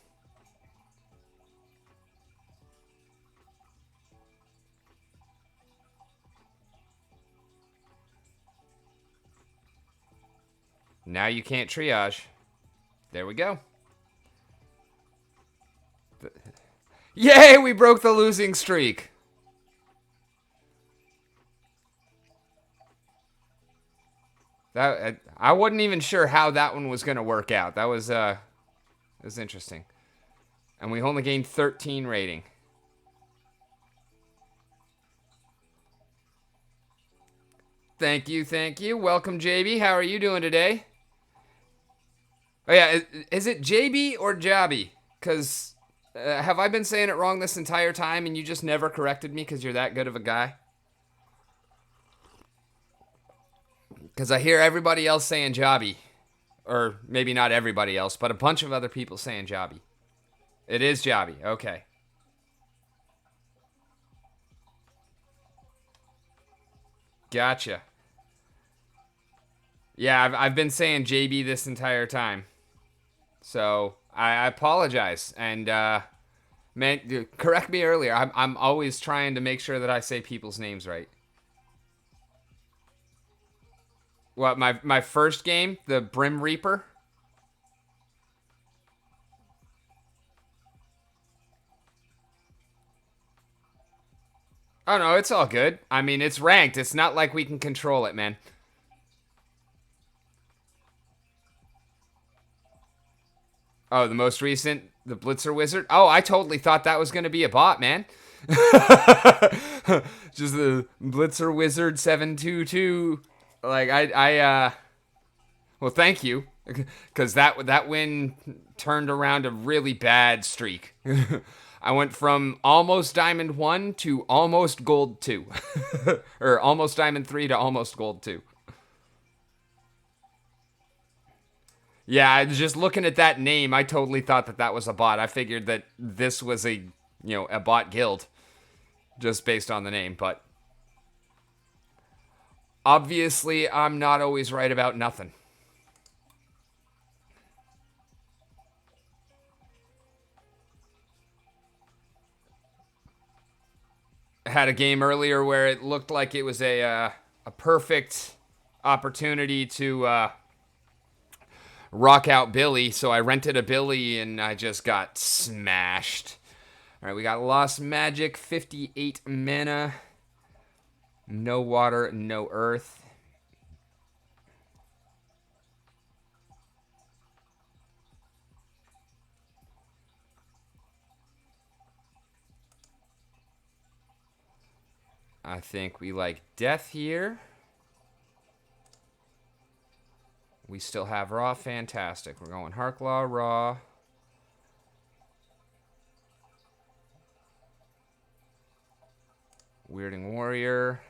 A: Now you can't triage. There we go. Yay, we broke the losing streak. I wasn't even sure how that one was going to work out. That was it was interesting. And we only gained 13 rating. Thank you, thank you. Welcome, JB. How are you doing today? Oh yeah, is it JB or Jabby? Because have I been saying it wrong this entire time and you just never corrected me because you're that good of a guy? Because I hear everybody else saying Jobby. Or maybe not everybody else, but a bunch of other people saying Jobby. It is Jobby. Okay. Gotcha. Yeah, I've been saying JB this entire time. So I apologize. And, man, correct me earlier. I'm always trying to make sure that I say people's names right. What, my first game, the Brim Reaper? Oh, no, it's all good. I mean, it's ranked. It's not like we can control it, man. Oh, the most recent, the Blitzer Wizard? Oh, I totally thought that was going to be a bot, man. Just the Blitzer Wizard 722. Like, well, thank you. Because that win turned around a really bad streak. I went from almost Diamond 1 to almost Gold 2. Or almost Diamond 3 to almost Gold 2. Yeah, just looking at that name, I totally thought that was a bot. I figured that this was a bot guild just based on the name, but obviously I'm not always right about nothing. I had a game earlier where it looked like it was a perfect opportunity to rock out Billy, so I rented a Billy and I just got smashed. Alright, we got Lost Magic, 58 mana. No water, no earth. I think we like death here. We still have raw. Fantastic. We're going Harklaw, raw. Weirding Warrior.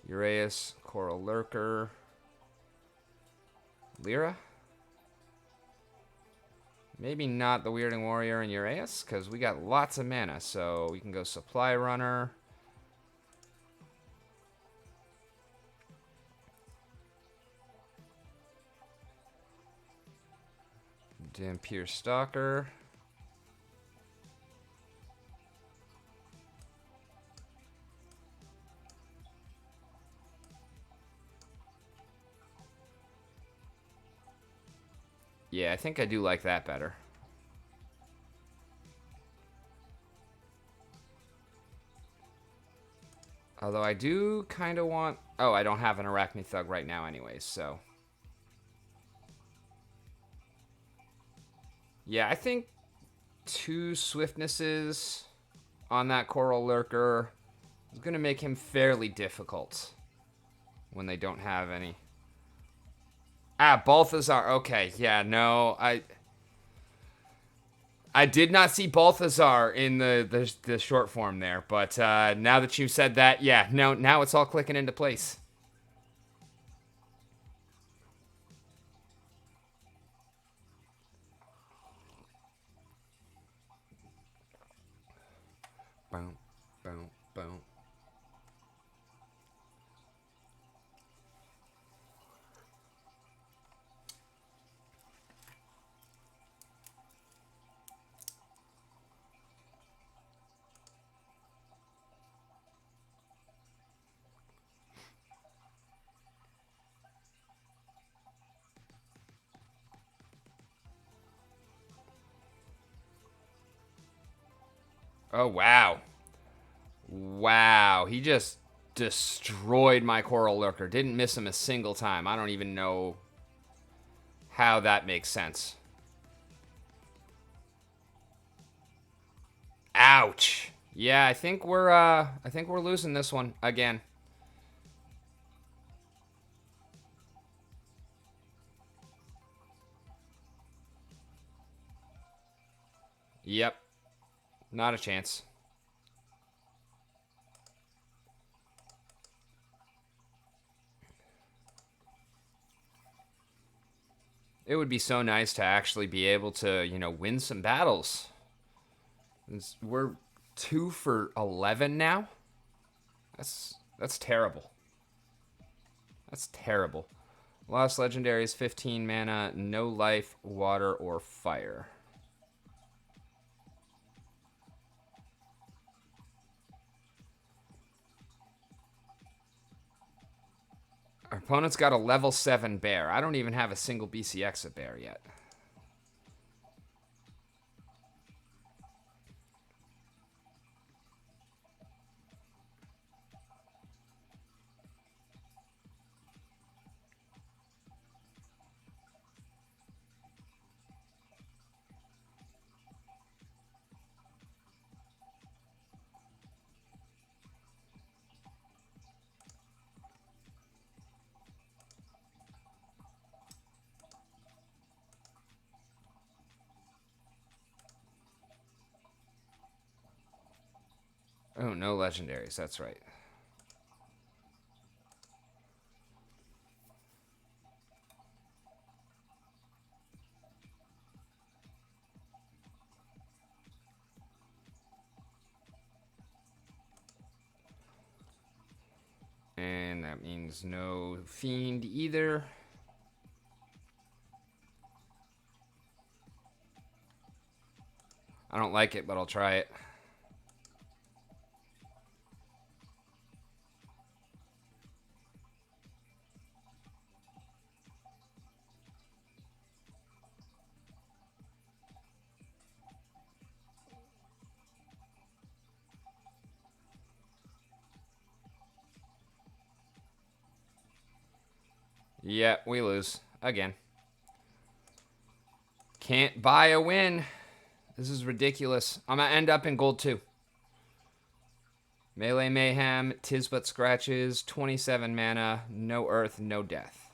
A: Uraeus, Coral Lurker. Lyra? Maybe not the Weirding Warrior and Uraeus, because we got lots of mana, so we can go Supply Runner. Dampier Stalker. Yeah, I think I do like that better. Although I do kind of want... Oh, I don't have an Arachne Thug right now anyways, so... Yeah, I think 2 Swiftnesses on that Coral Lurker is going to make him fairly difficult when they don't have any. Ah, Balthazar. Okay, yeah, no, I did not see Balthazar in the short form there, but now that you said that, yeah, no, now it's all clicking into place. Boom, boom, boom. Oh, wow. Wow. He just destroyed my Coral Lurker. Didn't miss him a single time. I don't even know how that makes sense. Ouch. Yeah, I think we're losing this one again. Yep. Not a chance. It would be so nice to actually be able to, win some battles. We're 2 for 11 now. That's terrible. That's terrible. Lost legendary is 15 mana, no life, water, or fire. Our opponent's got a level 7 bear. I don't even have a single BCX of bear yet. Oh, no legendaries. That's right. And that means no fiend either. I don't like it, but I'll try it. Yeah, we lose. Again. Can't buy a win. This is ridiculous. I'm going to end up in gold 2. Melee Mayhem, Tis But Scratches, 27 mana, no earth, no death.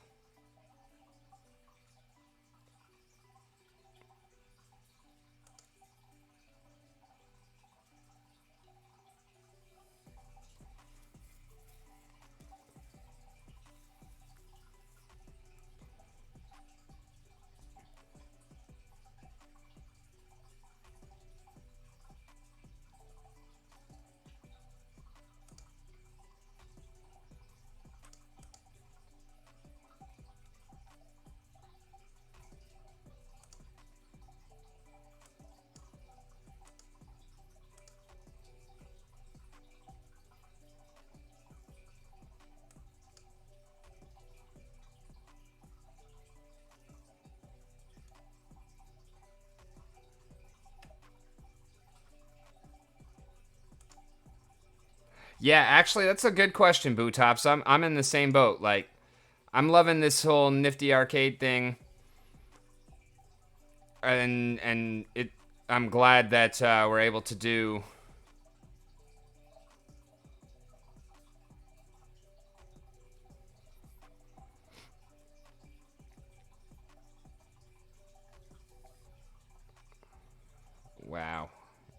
A: Yeah, actually, that's a good question, Boo Tops. I'm in the same boat. Like, I'm loving this whole nifty arcade thing, and it. I'm glad that we're able to do. Wow.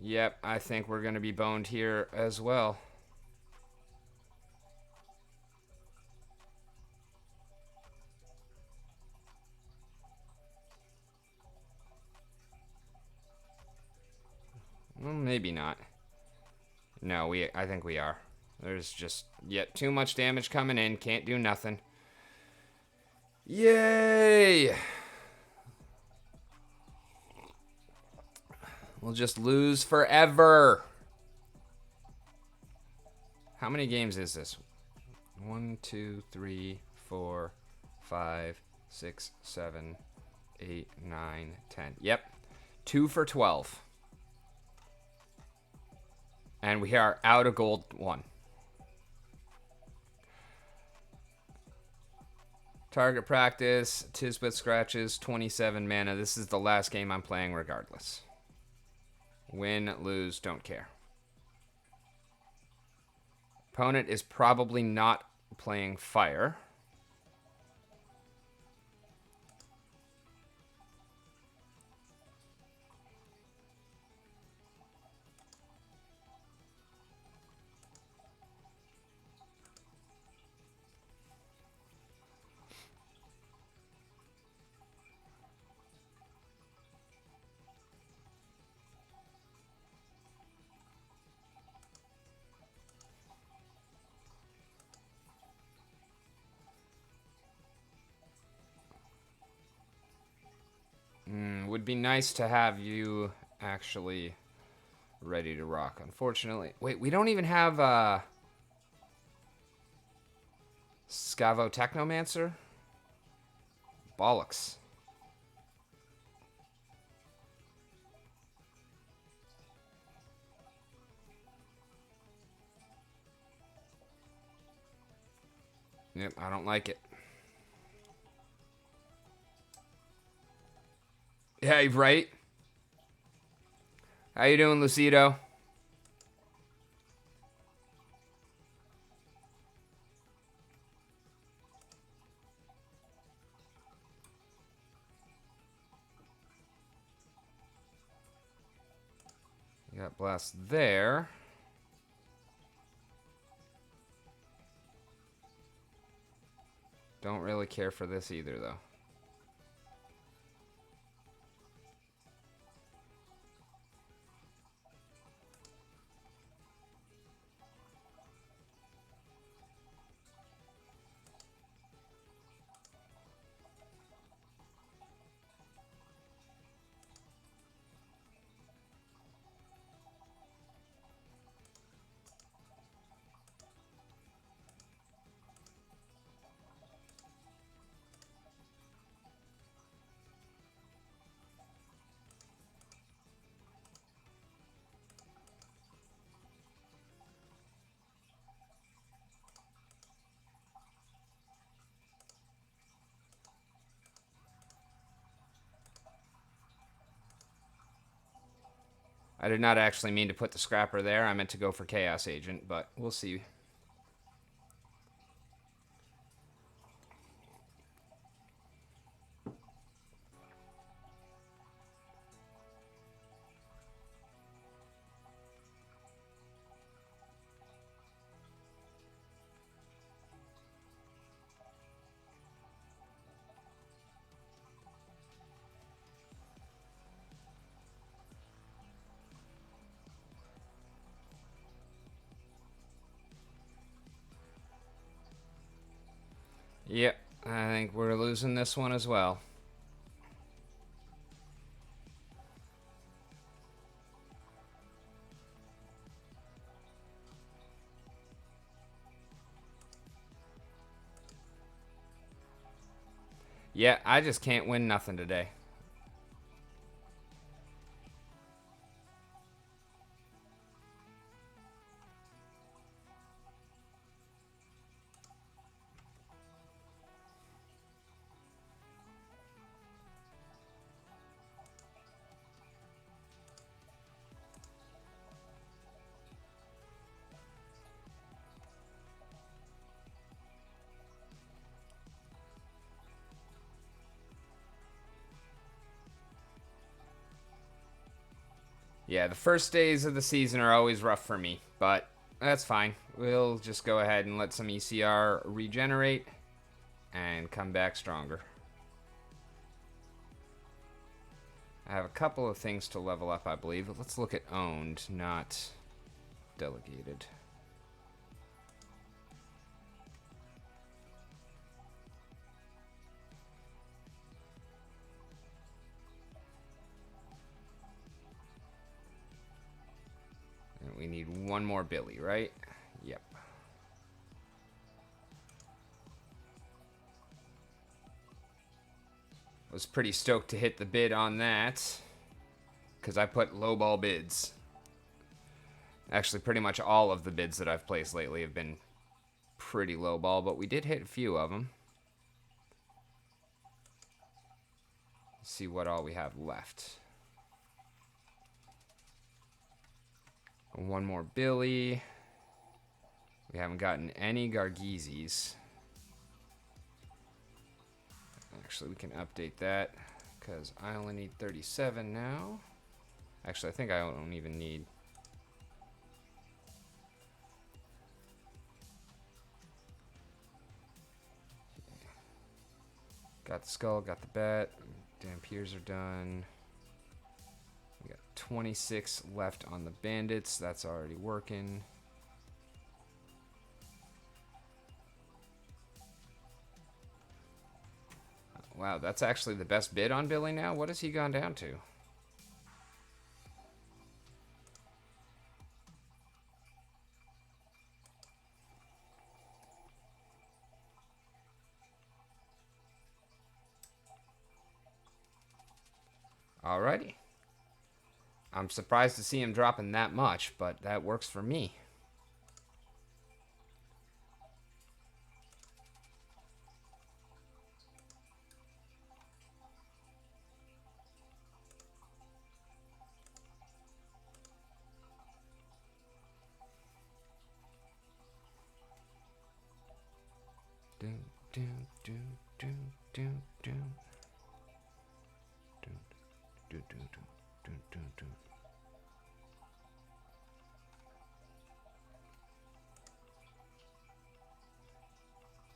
A: Yep, I think we're gonna be boned here as well. Well, maybe not. No, I think we are. There's just yet too much damage coming in. Can't do nothing. Yay! We'll just lose forever. How many games is this? 1, 2, 3, 4, 5, 6, 7, 8, 9, 10. Yep. 2 for 12. And we are out of gold 1. Target practice, Tisbeth scratches, 27 mana. This is the last game I'm playing regardless. Win, lose, don't care. Opponent is probably not playing fire. Would be nice to have you actually ready to rock. Unfortunately, wait, we don't even have Scavo Technomancer? Bollocks. Yep, I don't like it. Yeah, right? How you doing, Lucido? You got blast there. Don't really care for this either, though. I did not actually mean to put the scrapper there. I meant to go for Chaos Agent, but we'll see. Yep, I think we're losing this one as well. Yeah, I just can't win nothing today. Yeah, the first days of the season are always rough for me, but that's fine. We'll just go ahead and let some ECR regenerate and come back stronger. I have a couple of things to level up, I believe. Let's look at owned, not delegated. And we need one more Billy, right? Yep. Was pretty stoked to hit the bid on that because I put lowball bids. Actually, pretty much all of the bids that I've placed lately have been pretty low ball, but we did hit a few of them. Let's see what all we have left. One more Billy. We haven't gotten any Gargizis. Actually, we can update that because I only need 37 now. Actually, I think I don't even need... Got the skull, got the bat. Dampiers are done. We got 26 left on the bandits. That's already working. Wow, that's actually the best bid on Billy now? What has he gone down to? Alrighty. I'm surprised to see him dropping that much, but that works for me. Do, do, do, do, do, do. Do, do, do, do, do, do.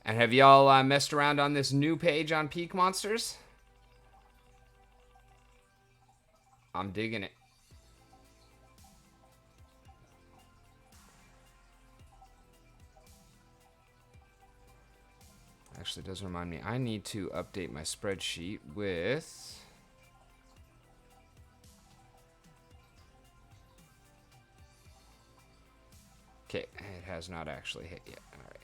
A: And have y'all messed around on this new page on Peak Monsters? I'm digging it. Actually, it does remind me, I need to update my spreadsheet with... Okay, it has not actually hit yet. All right.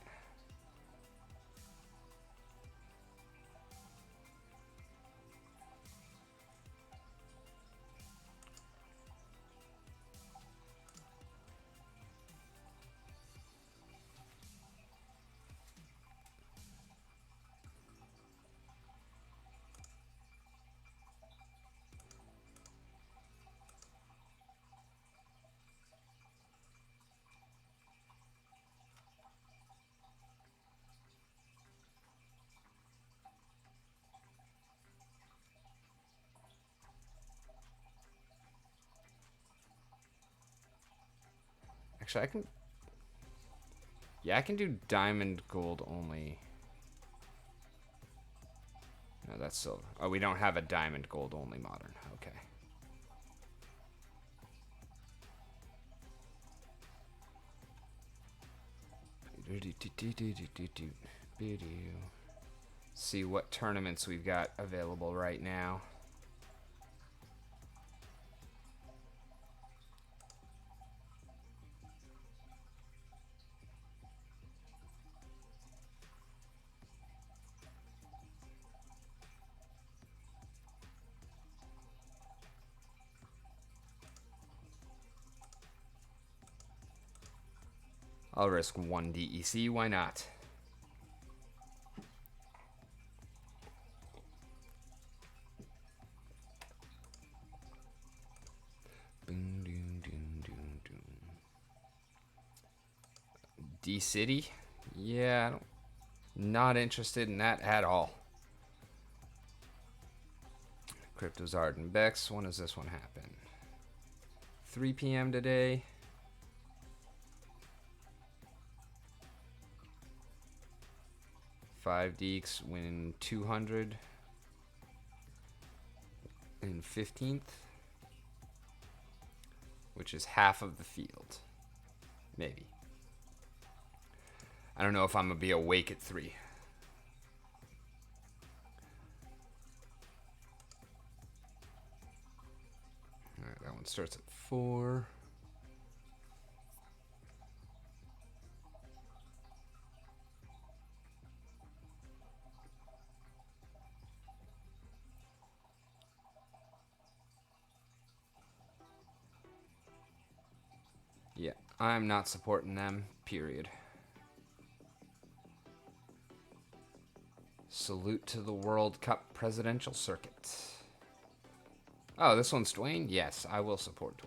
A: Actually, I can... Yeah, I can do diamond gold only. No, that's silver. Oh, we don't have a diamond gold only modern. Okay. See what tournaments we've got available right now. I'll risk one DEC, why not? D-City? Yeah, not interested in that at all. Cryptozard and Bex, when does this one happen? 3 p.m. today. 5 deeks win 200 in 15th, which is half of the field. Maybe. I don't know if I'm gonna be awake at 3. Alright, that one starts at 4. Yeah, I'm not supporting them, period. Salute to the World Cup presidential circuit. Oh, this one's Dwayne? Yes, I will support Dwayne.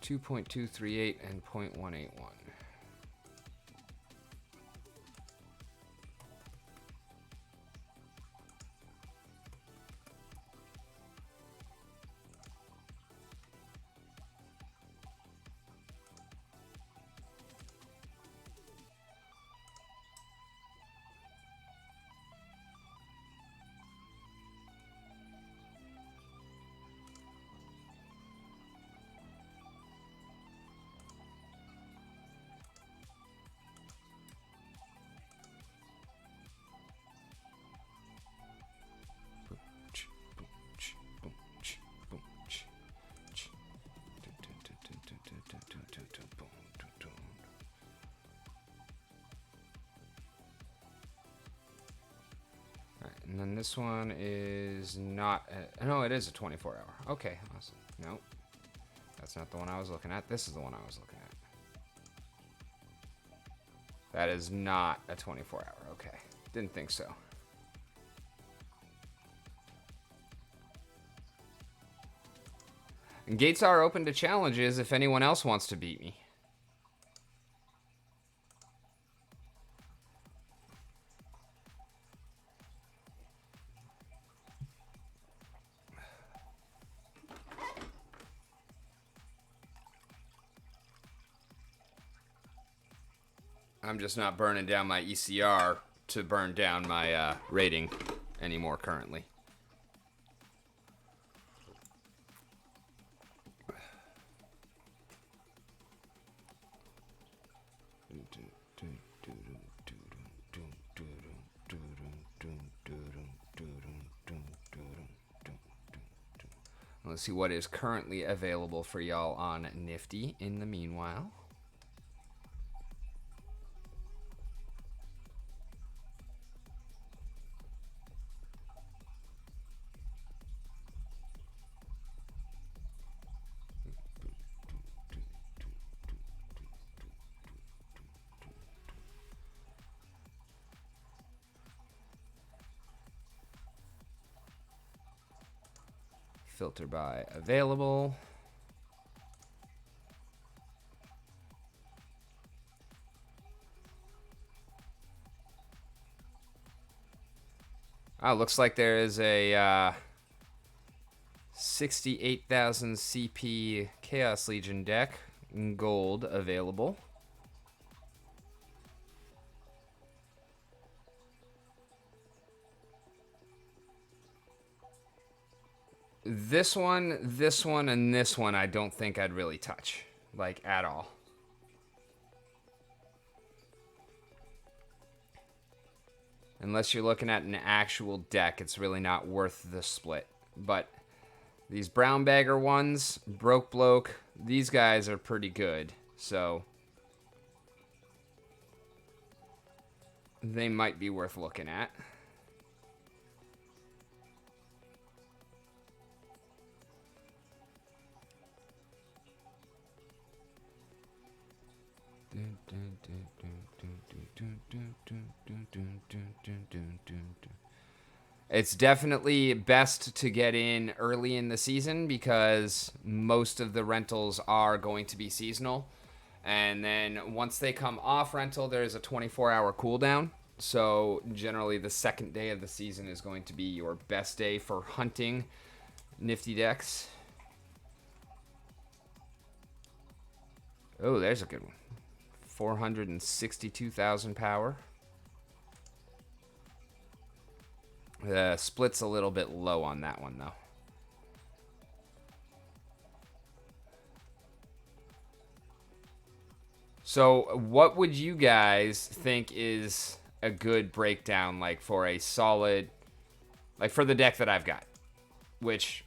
A: .238 and .181. And then this one is not, no, it is a 24 hour. Okay, awesome. Nope. That's not the one I was looking at. This is the one I was looking at. That is not a 24 hour. Okay. Didn't think so. And gates are open to challenges if anyone else wants to beat me. I'm just not burning down my ECR to burn down my rating anymore currently. Let's see what is currently available for y'all on Nifty in the meanwhile. Filter by available. Oh, looks like there is a 68,000 CP Chaos Legion deck in gold available. This one, and this one I don't think I'd really touch, like, at all. Unless you're looking at an actual deck, it's really not worth the split. But these brown bagger ones, Broke Bloke, these guys are pretty good, so they might be worth looking at. It's definitely best to get in early in the season because most of the rentals are going to be seasonal. And then once they come off rental, there's a 24-hour cooldown. So generally the second day of the season is going to be your best day for hunting nifty decks. Oh, there's a good one. 462,000 power. The split's a little bit low on that one, though. So, what would you guys think is a good breakdown, like, for a solid, like, for the deck that I've got? Which,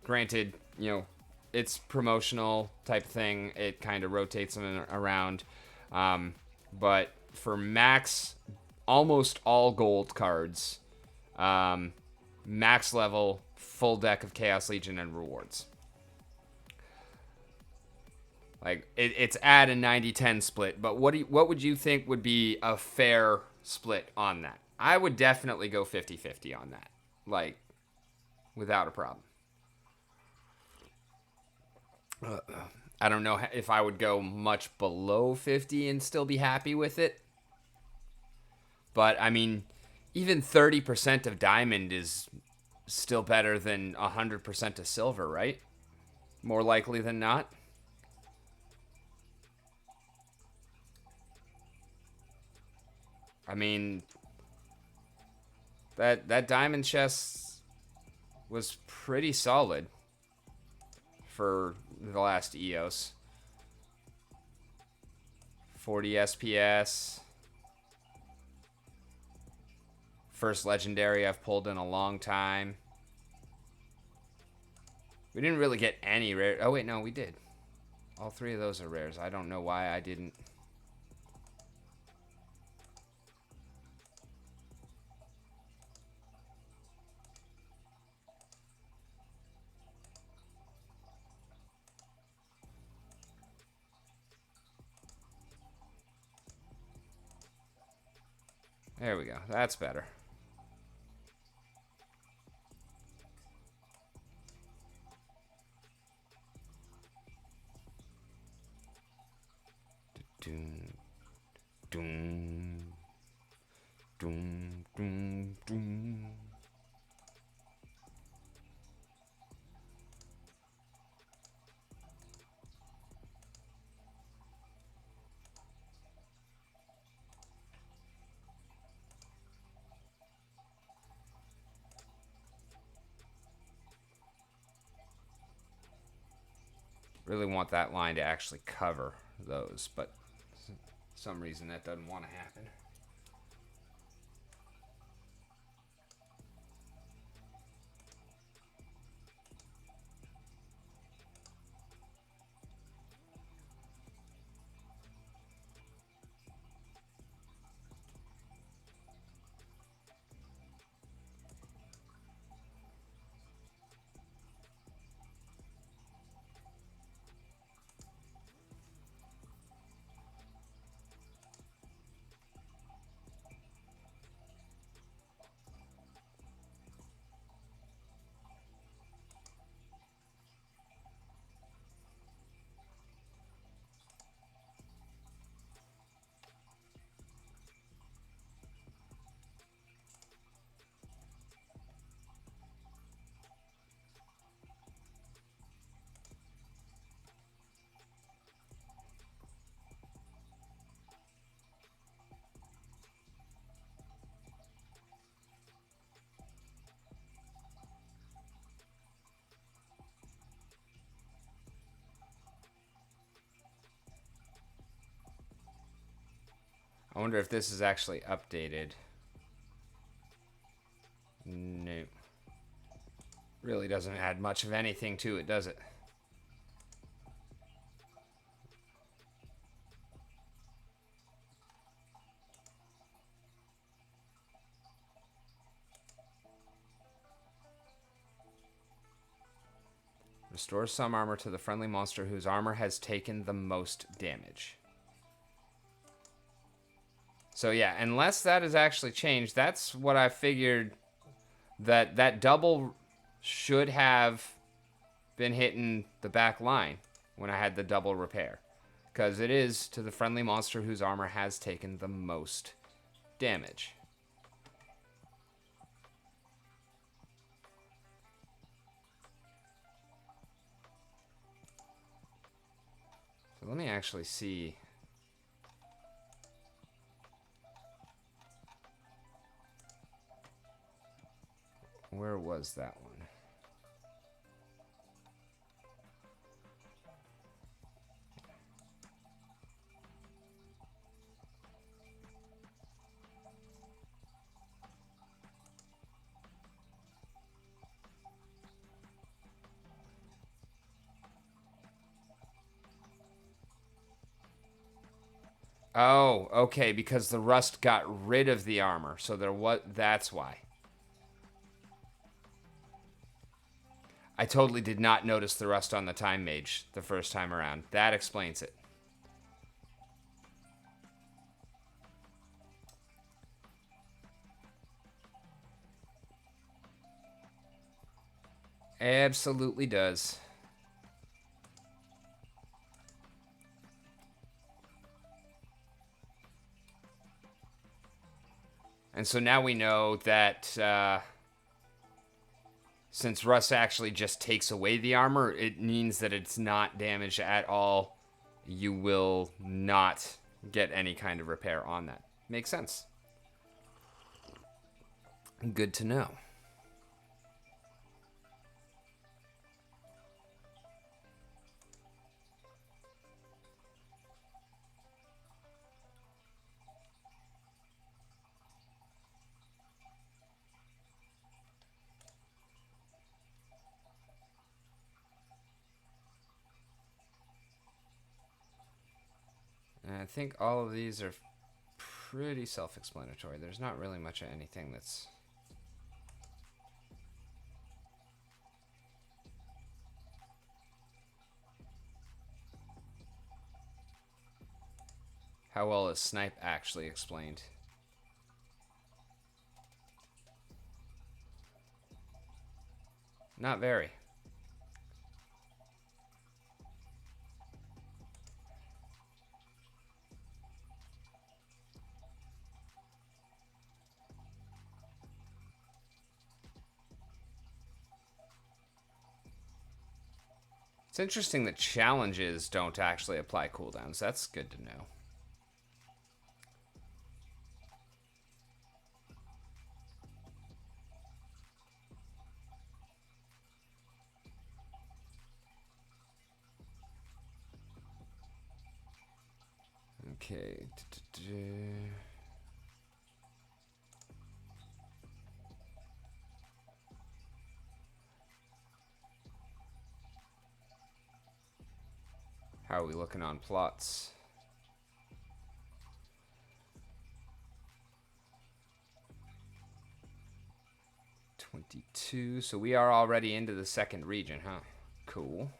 A: granted, you know, it's promotional type thing. It kind of rotates them around. But for max, almost all gold cards, max level, full deck of Chaos Legion and rewards. Like, it's at a 90-10 split, but what would you think would be a fair split on that? I would definitely go 50-50 on that. Like, without a problem. I don't know if I would go much below 50 and still be happy with it. But, I mean, even 30% of diamond is still better than 100% of silver, right? More likely than not. I mean, that diamond chest was pretty solid for the last EOS. 40 SPS. First legendary I've pulled in a long time. We didn't really get any rare. Oh, wait, no, we did. All three of those are rares. I don't know why I didn't. There we go. That's better. Doom, doom, doom, doom, doom. Really want that line to actually cover those, but for some reason that doesn't want to happen. I wonder if this is actually updated. No. Really doesn't add much of anything to it, does it? Restores some armor to the friendly monster whose armor has taken the most damage. So yeah, unless that is actually changed, that's what I figured. That double should have been hitting the back line when I had the double repair. Because it is to the friendly monster whose armor has taken the most damage. So let me actually see. Where was that one? Oh, okay, because the rust got rid of the armor. So that's why. I totally did not notice the rust on the Time Mage the first time around. That explains it. Absolutely does. And so now we know that since rust actually just takes away the armor, it means that it's not damaged at all. You will not get any kind of repair on that. Makes sense. Good to know. And I think all of these are pretty self-explanatory. There's not really much of anything that's... How well is snipe actually explained? Not very. It's interesting that challenges don't actually apply cooldowns. That's good to know. Okay. How are we looking on plots? $22. So we are already into the second region, huh? Cool.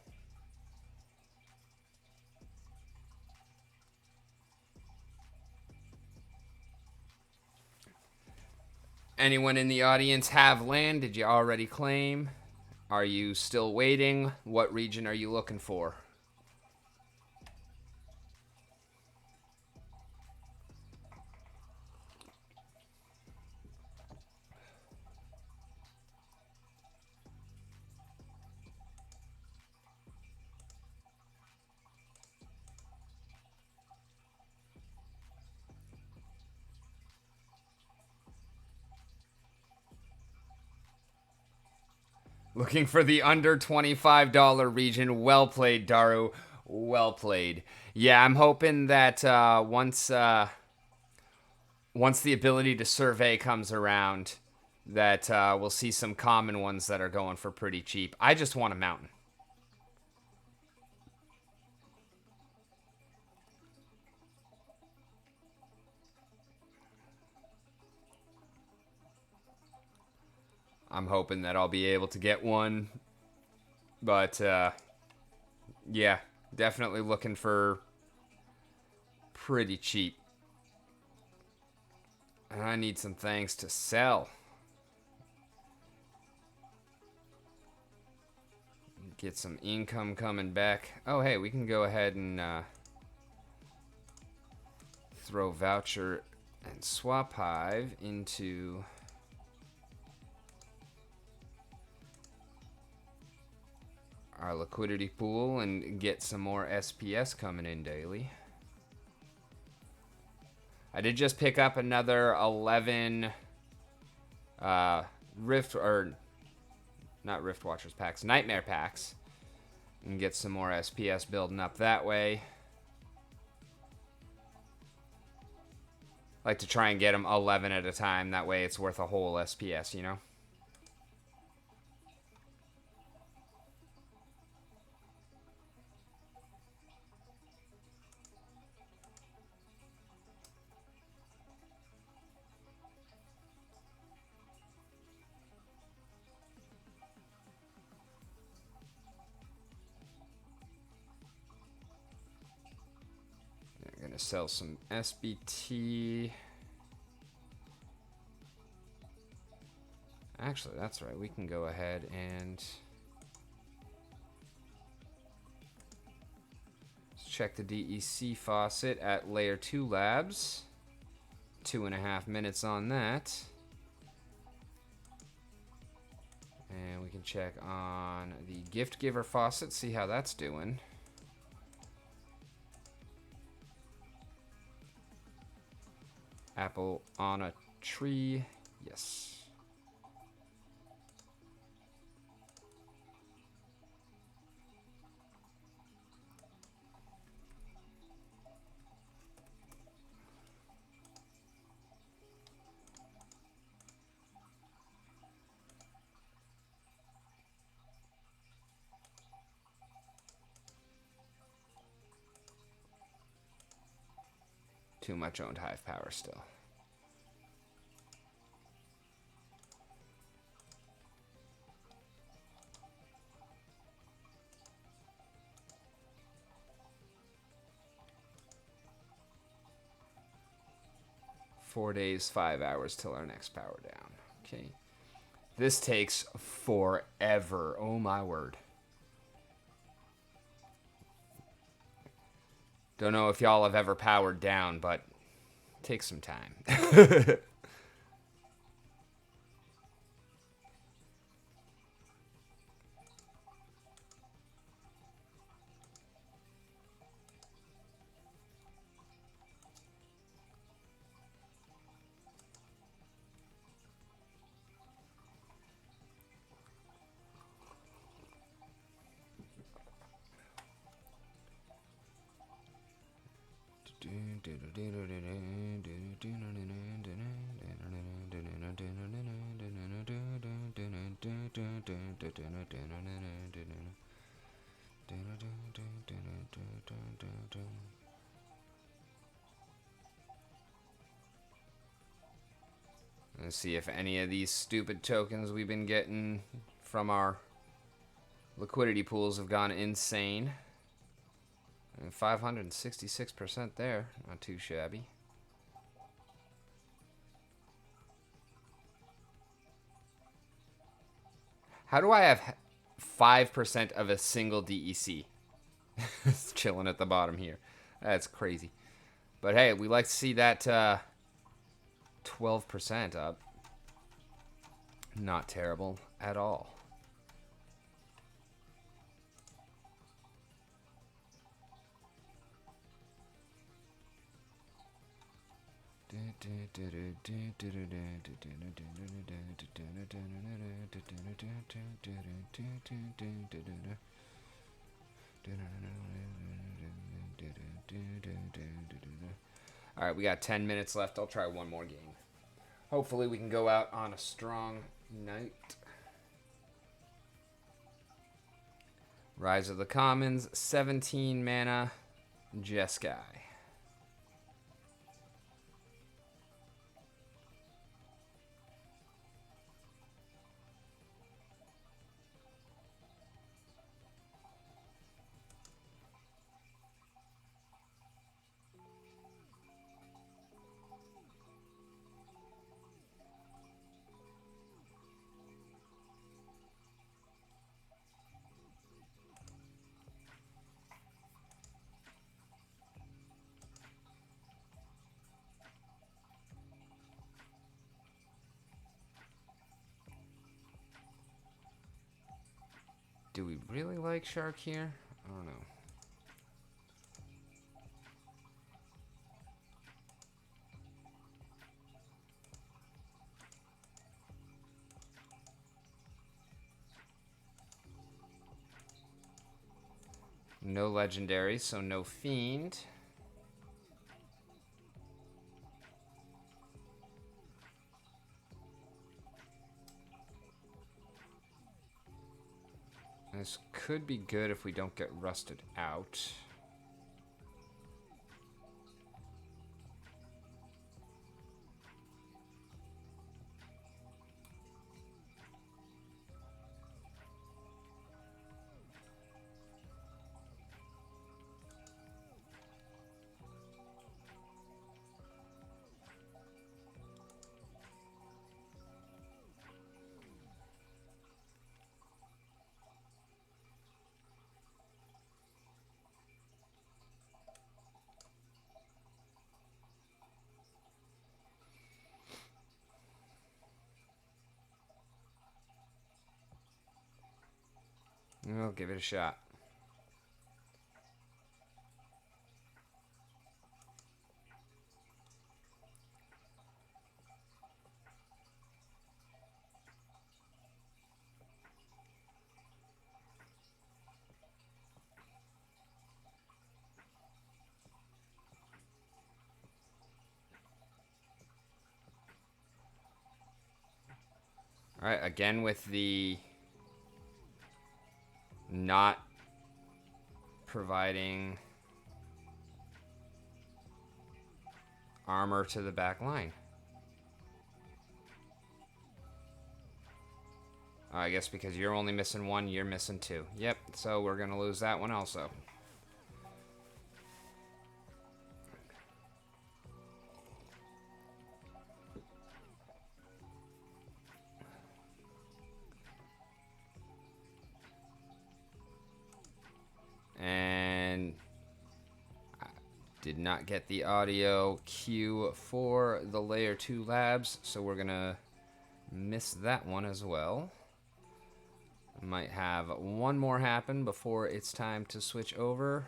A: Anyone in the audience have land? Did you already claim? Are you still waiting? What region are you looking for? Looking for the under $25 region. Well played, Daru. Well played. Yeah, I'm hoping that once the ability to survey comes around, that we'll see some common ones that are going for pretty cheap. I just want a mountain. I'm hoping that I'll be able to get one. But, yeah, definitely looking for pretty cheap. And I need some things to sell. Get some income coming back. Oh, hey, we can go ahead and throw voucher and swap hive into... our liquidity pool and get some more SPS coming in daily. I did just pick up another 11 Rift, or not Rift Watchers packs, Nightmare packs, and get some more SPS building up that way. Like to try and get them 11 at a time, that way it's worth a whole SPS, you know? gonna sell some SBT. Actually, that's right. We can go ahead and check the DEC faucet at Layer 2 Labs. 2.5 minutes on that. And we can check on the gift giver faucet, see how that's doing. Apple on a tree. Yes. Too much owned hive power still. Four days, 5 hours till our next power down. Okay. This takes forever. Oh my word. Don't know if y'all have ever powered down, but it takes some time. Let's see if any of these stupid tokens we've been getting from our liquidity pools have gone insane. And 566% there, not too shabby. How do I have 5% of a single DEC? It's chilling at the bottom here. That's crazy. But hey, we like to see that 12% up. Not terrible at all. All right, we got 10 minutes left. I'll try one more game. Hopefully we can go out on a strong night. Rise of the Commons, 17 mana, Jeskai. Do we really like Shark here? I don't know. No legendary, so no fiend. This could be good if we don't get rusted out. We'll give it a shot. All right, again with the not providing armor to the back line. I guess because you're only missing one, you're missing two. Yep, so we're going to lose that one also. And I did not get the audio cue for the Layer 2 Labs, so we're going to miss that one as well. Might have one more happen before it's time to switch over.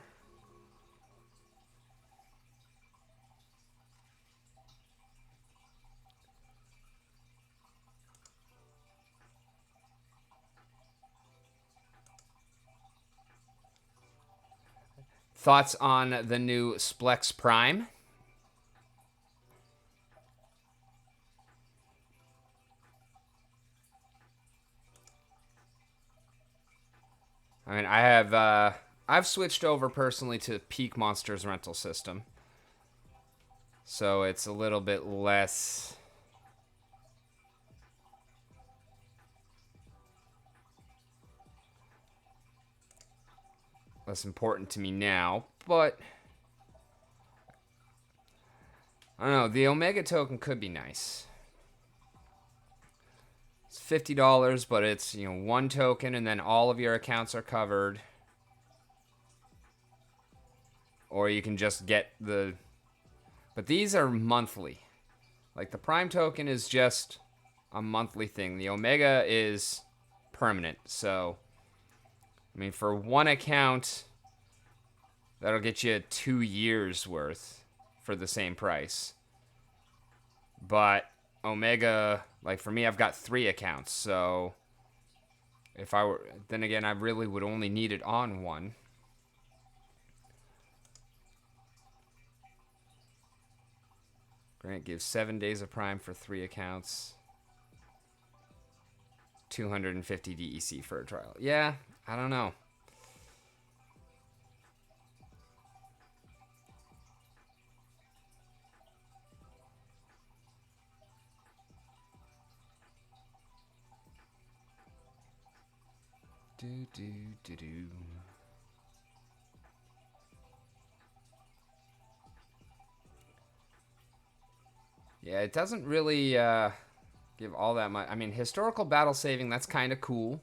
A: Thoughts on the new Splex Prime? I mean, I've switched over personally to Peak Monsters rental system. So it's a little bit less important to me now, but I don't know, the Omega token could be nice. It's $50, but it's, you know, one token and then all of your accounts are covered. Or you can just get the... But these are monthly. Like the Prime token is just a monthly thing. The Omega is permanent. So, I mean, for one account, that'll get you 2 years worth for the same price. But Omega, like for me, I've got 3 accounts. So if I were, then again, I really would only need it on one. Grant gives 7 days of Prime for 3 accounts. 250 DEC for a trial. Yeah, I don't know. Do. Yeah, it doesn't really give all that much. I mean, historical battle saving, that's kind of cool.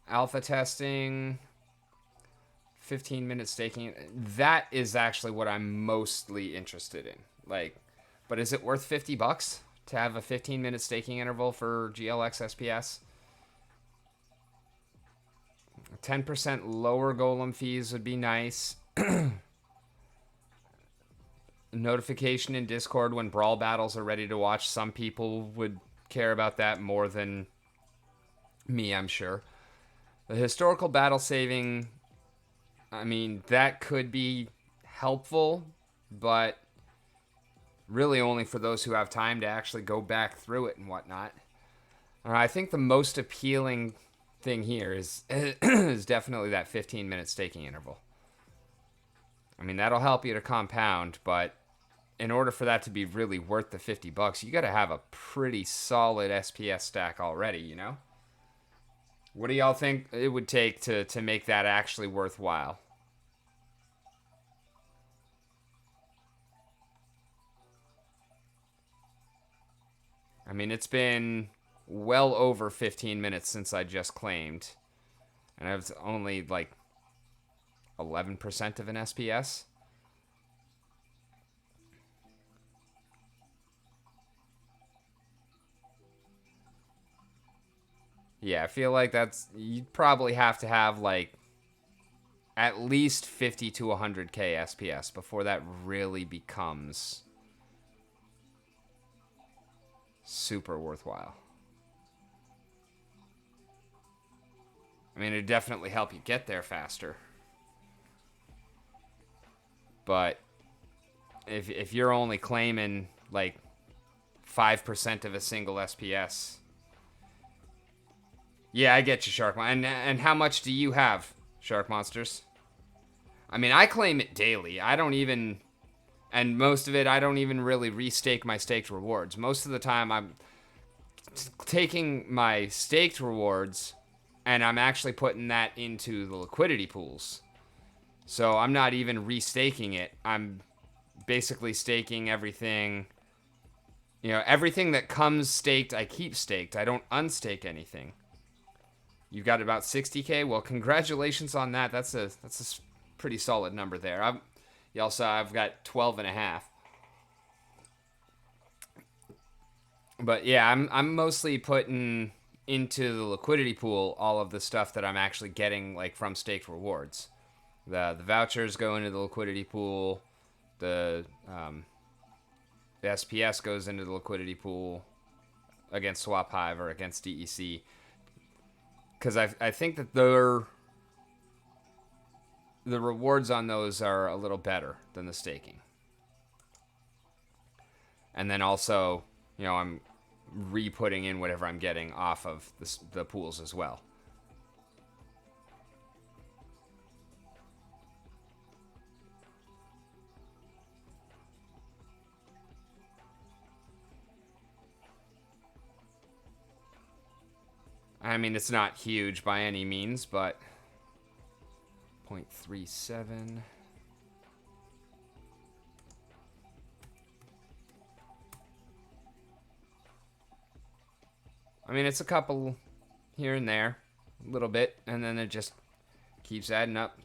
A: Alpha testing, 15-minute staking. That is actually what I'm mostly interested in. Like, but is it worth $50 to have a 15-minute staking interval for GLX SPS? 10% lower golem fees would be nice. Notification in Discord when brawl battles are ready to watch. Some people would care about that more than me, I'm sure. The historical battle saving, I mean, that could be helpful, but really only for those who have time to actually go back through it and whatnot. I think the most appealing thing here is definitely that 15-minute staking interval. I mean, that'll help you to compound, but in order for that to be really worth the $50, you got to have a pretty solid SPS stack already, you know? What do y'all think it would take to make that actually worthwhile? I mean, it's been well over 15 minutes since I just claimed, and I was only like 11% of an SPS. Yeah, I feel like you'd probably have to have like at least 50 to 100k SPS before that really becomes super worthwhile. I mean, it'd definitely help you get there faster. But if you're only claiming like 5% of a single SPS. Yeah, I get you, Shark. And how much do you have, Shark Monsters? I mean, I claim it daily. I don't even, and most of it, I don't even really restake my staked rewards. Most of the time, I'm taking my staked rewards and I'm actually putting that into the liquidity pools. So I'm not even restaking it. I'm basically staking everything. You know, everything that comes staked, I keep staked. I don't unstake anything. You got about 60k. Well, congratulations on that. That's a pretty solid number there. I've got 12 and a half. But yeah, I'm mostly putting into the liquidity pool all of the stuff that I'm actually getting like from staked rewards. The vouchers go into the liquidity pool. The SPS goes into the liquidity pool against Swap Hive or against DEC. Because I think that the rewards on those are a little better than the staking. And then also, you know, I'm re-putting in whatever I'm getting off of the pools as well. I mean, it's not huge by any means, but 0.37. I mean, it's a couple here and there, a little bit, and then it just keeps adding up.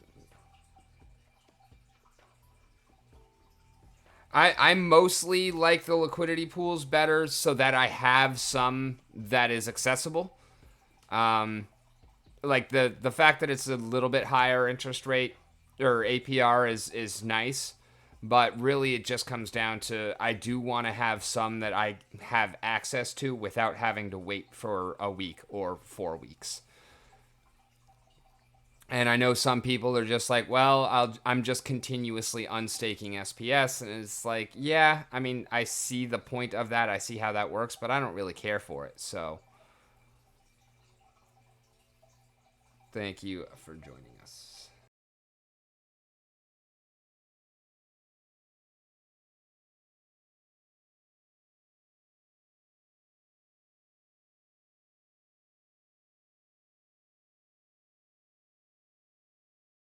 A: I mostly like the liquidity pools better so that I have some that is accessible. Like the fact that it's a little bit higher interest rate or APR is nice, but really it just comes down to I do want to have some that I have access to without having to wait for a week or 4 weeks. And I know some people are just like, well, I'm just continuously unstaking SPS. And it's like, yeah, I mean, I see the point of that. I see how that works, but I don't really care for it. So thank you for joining us.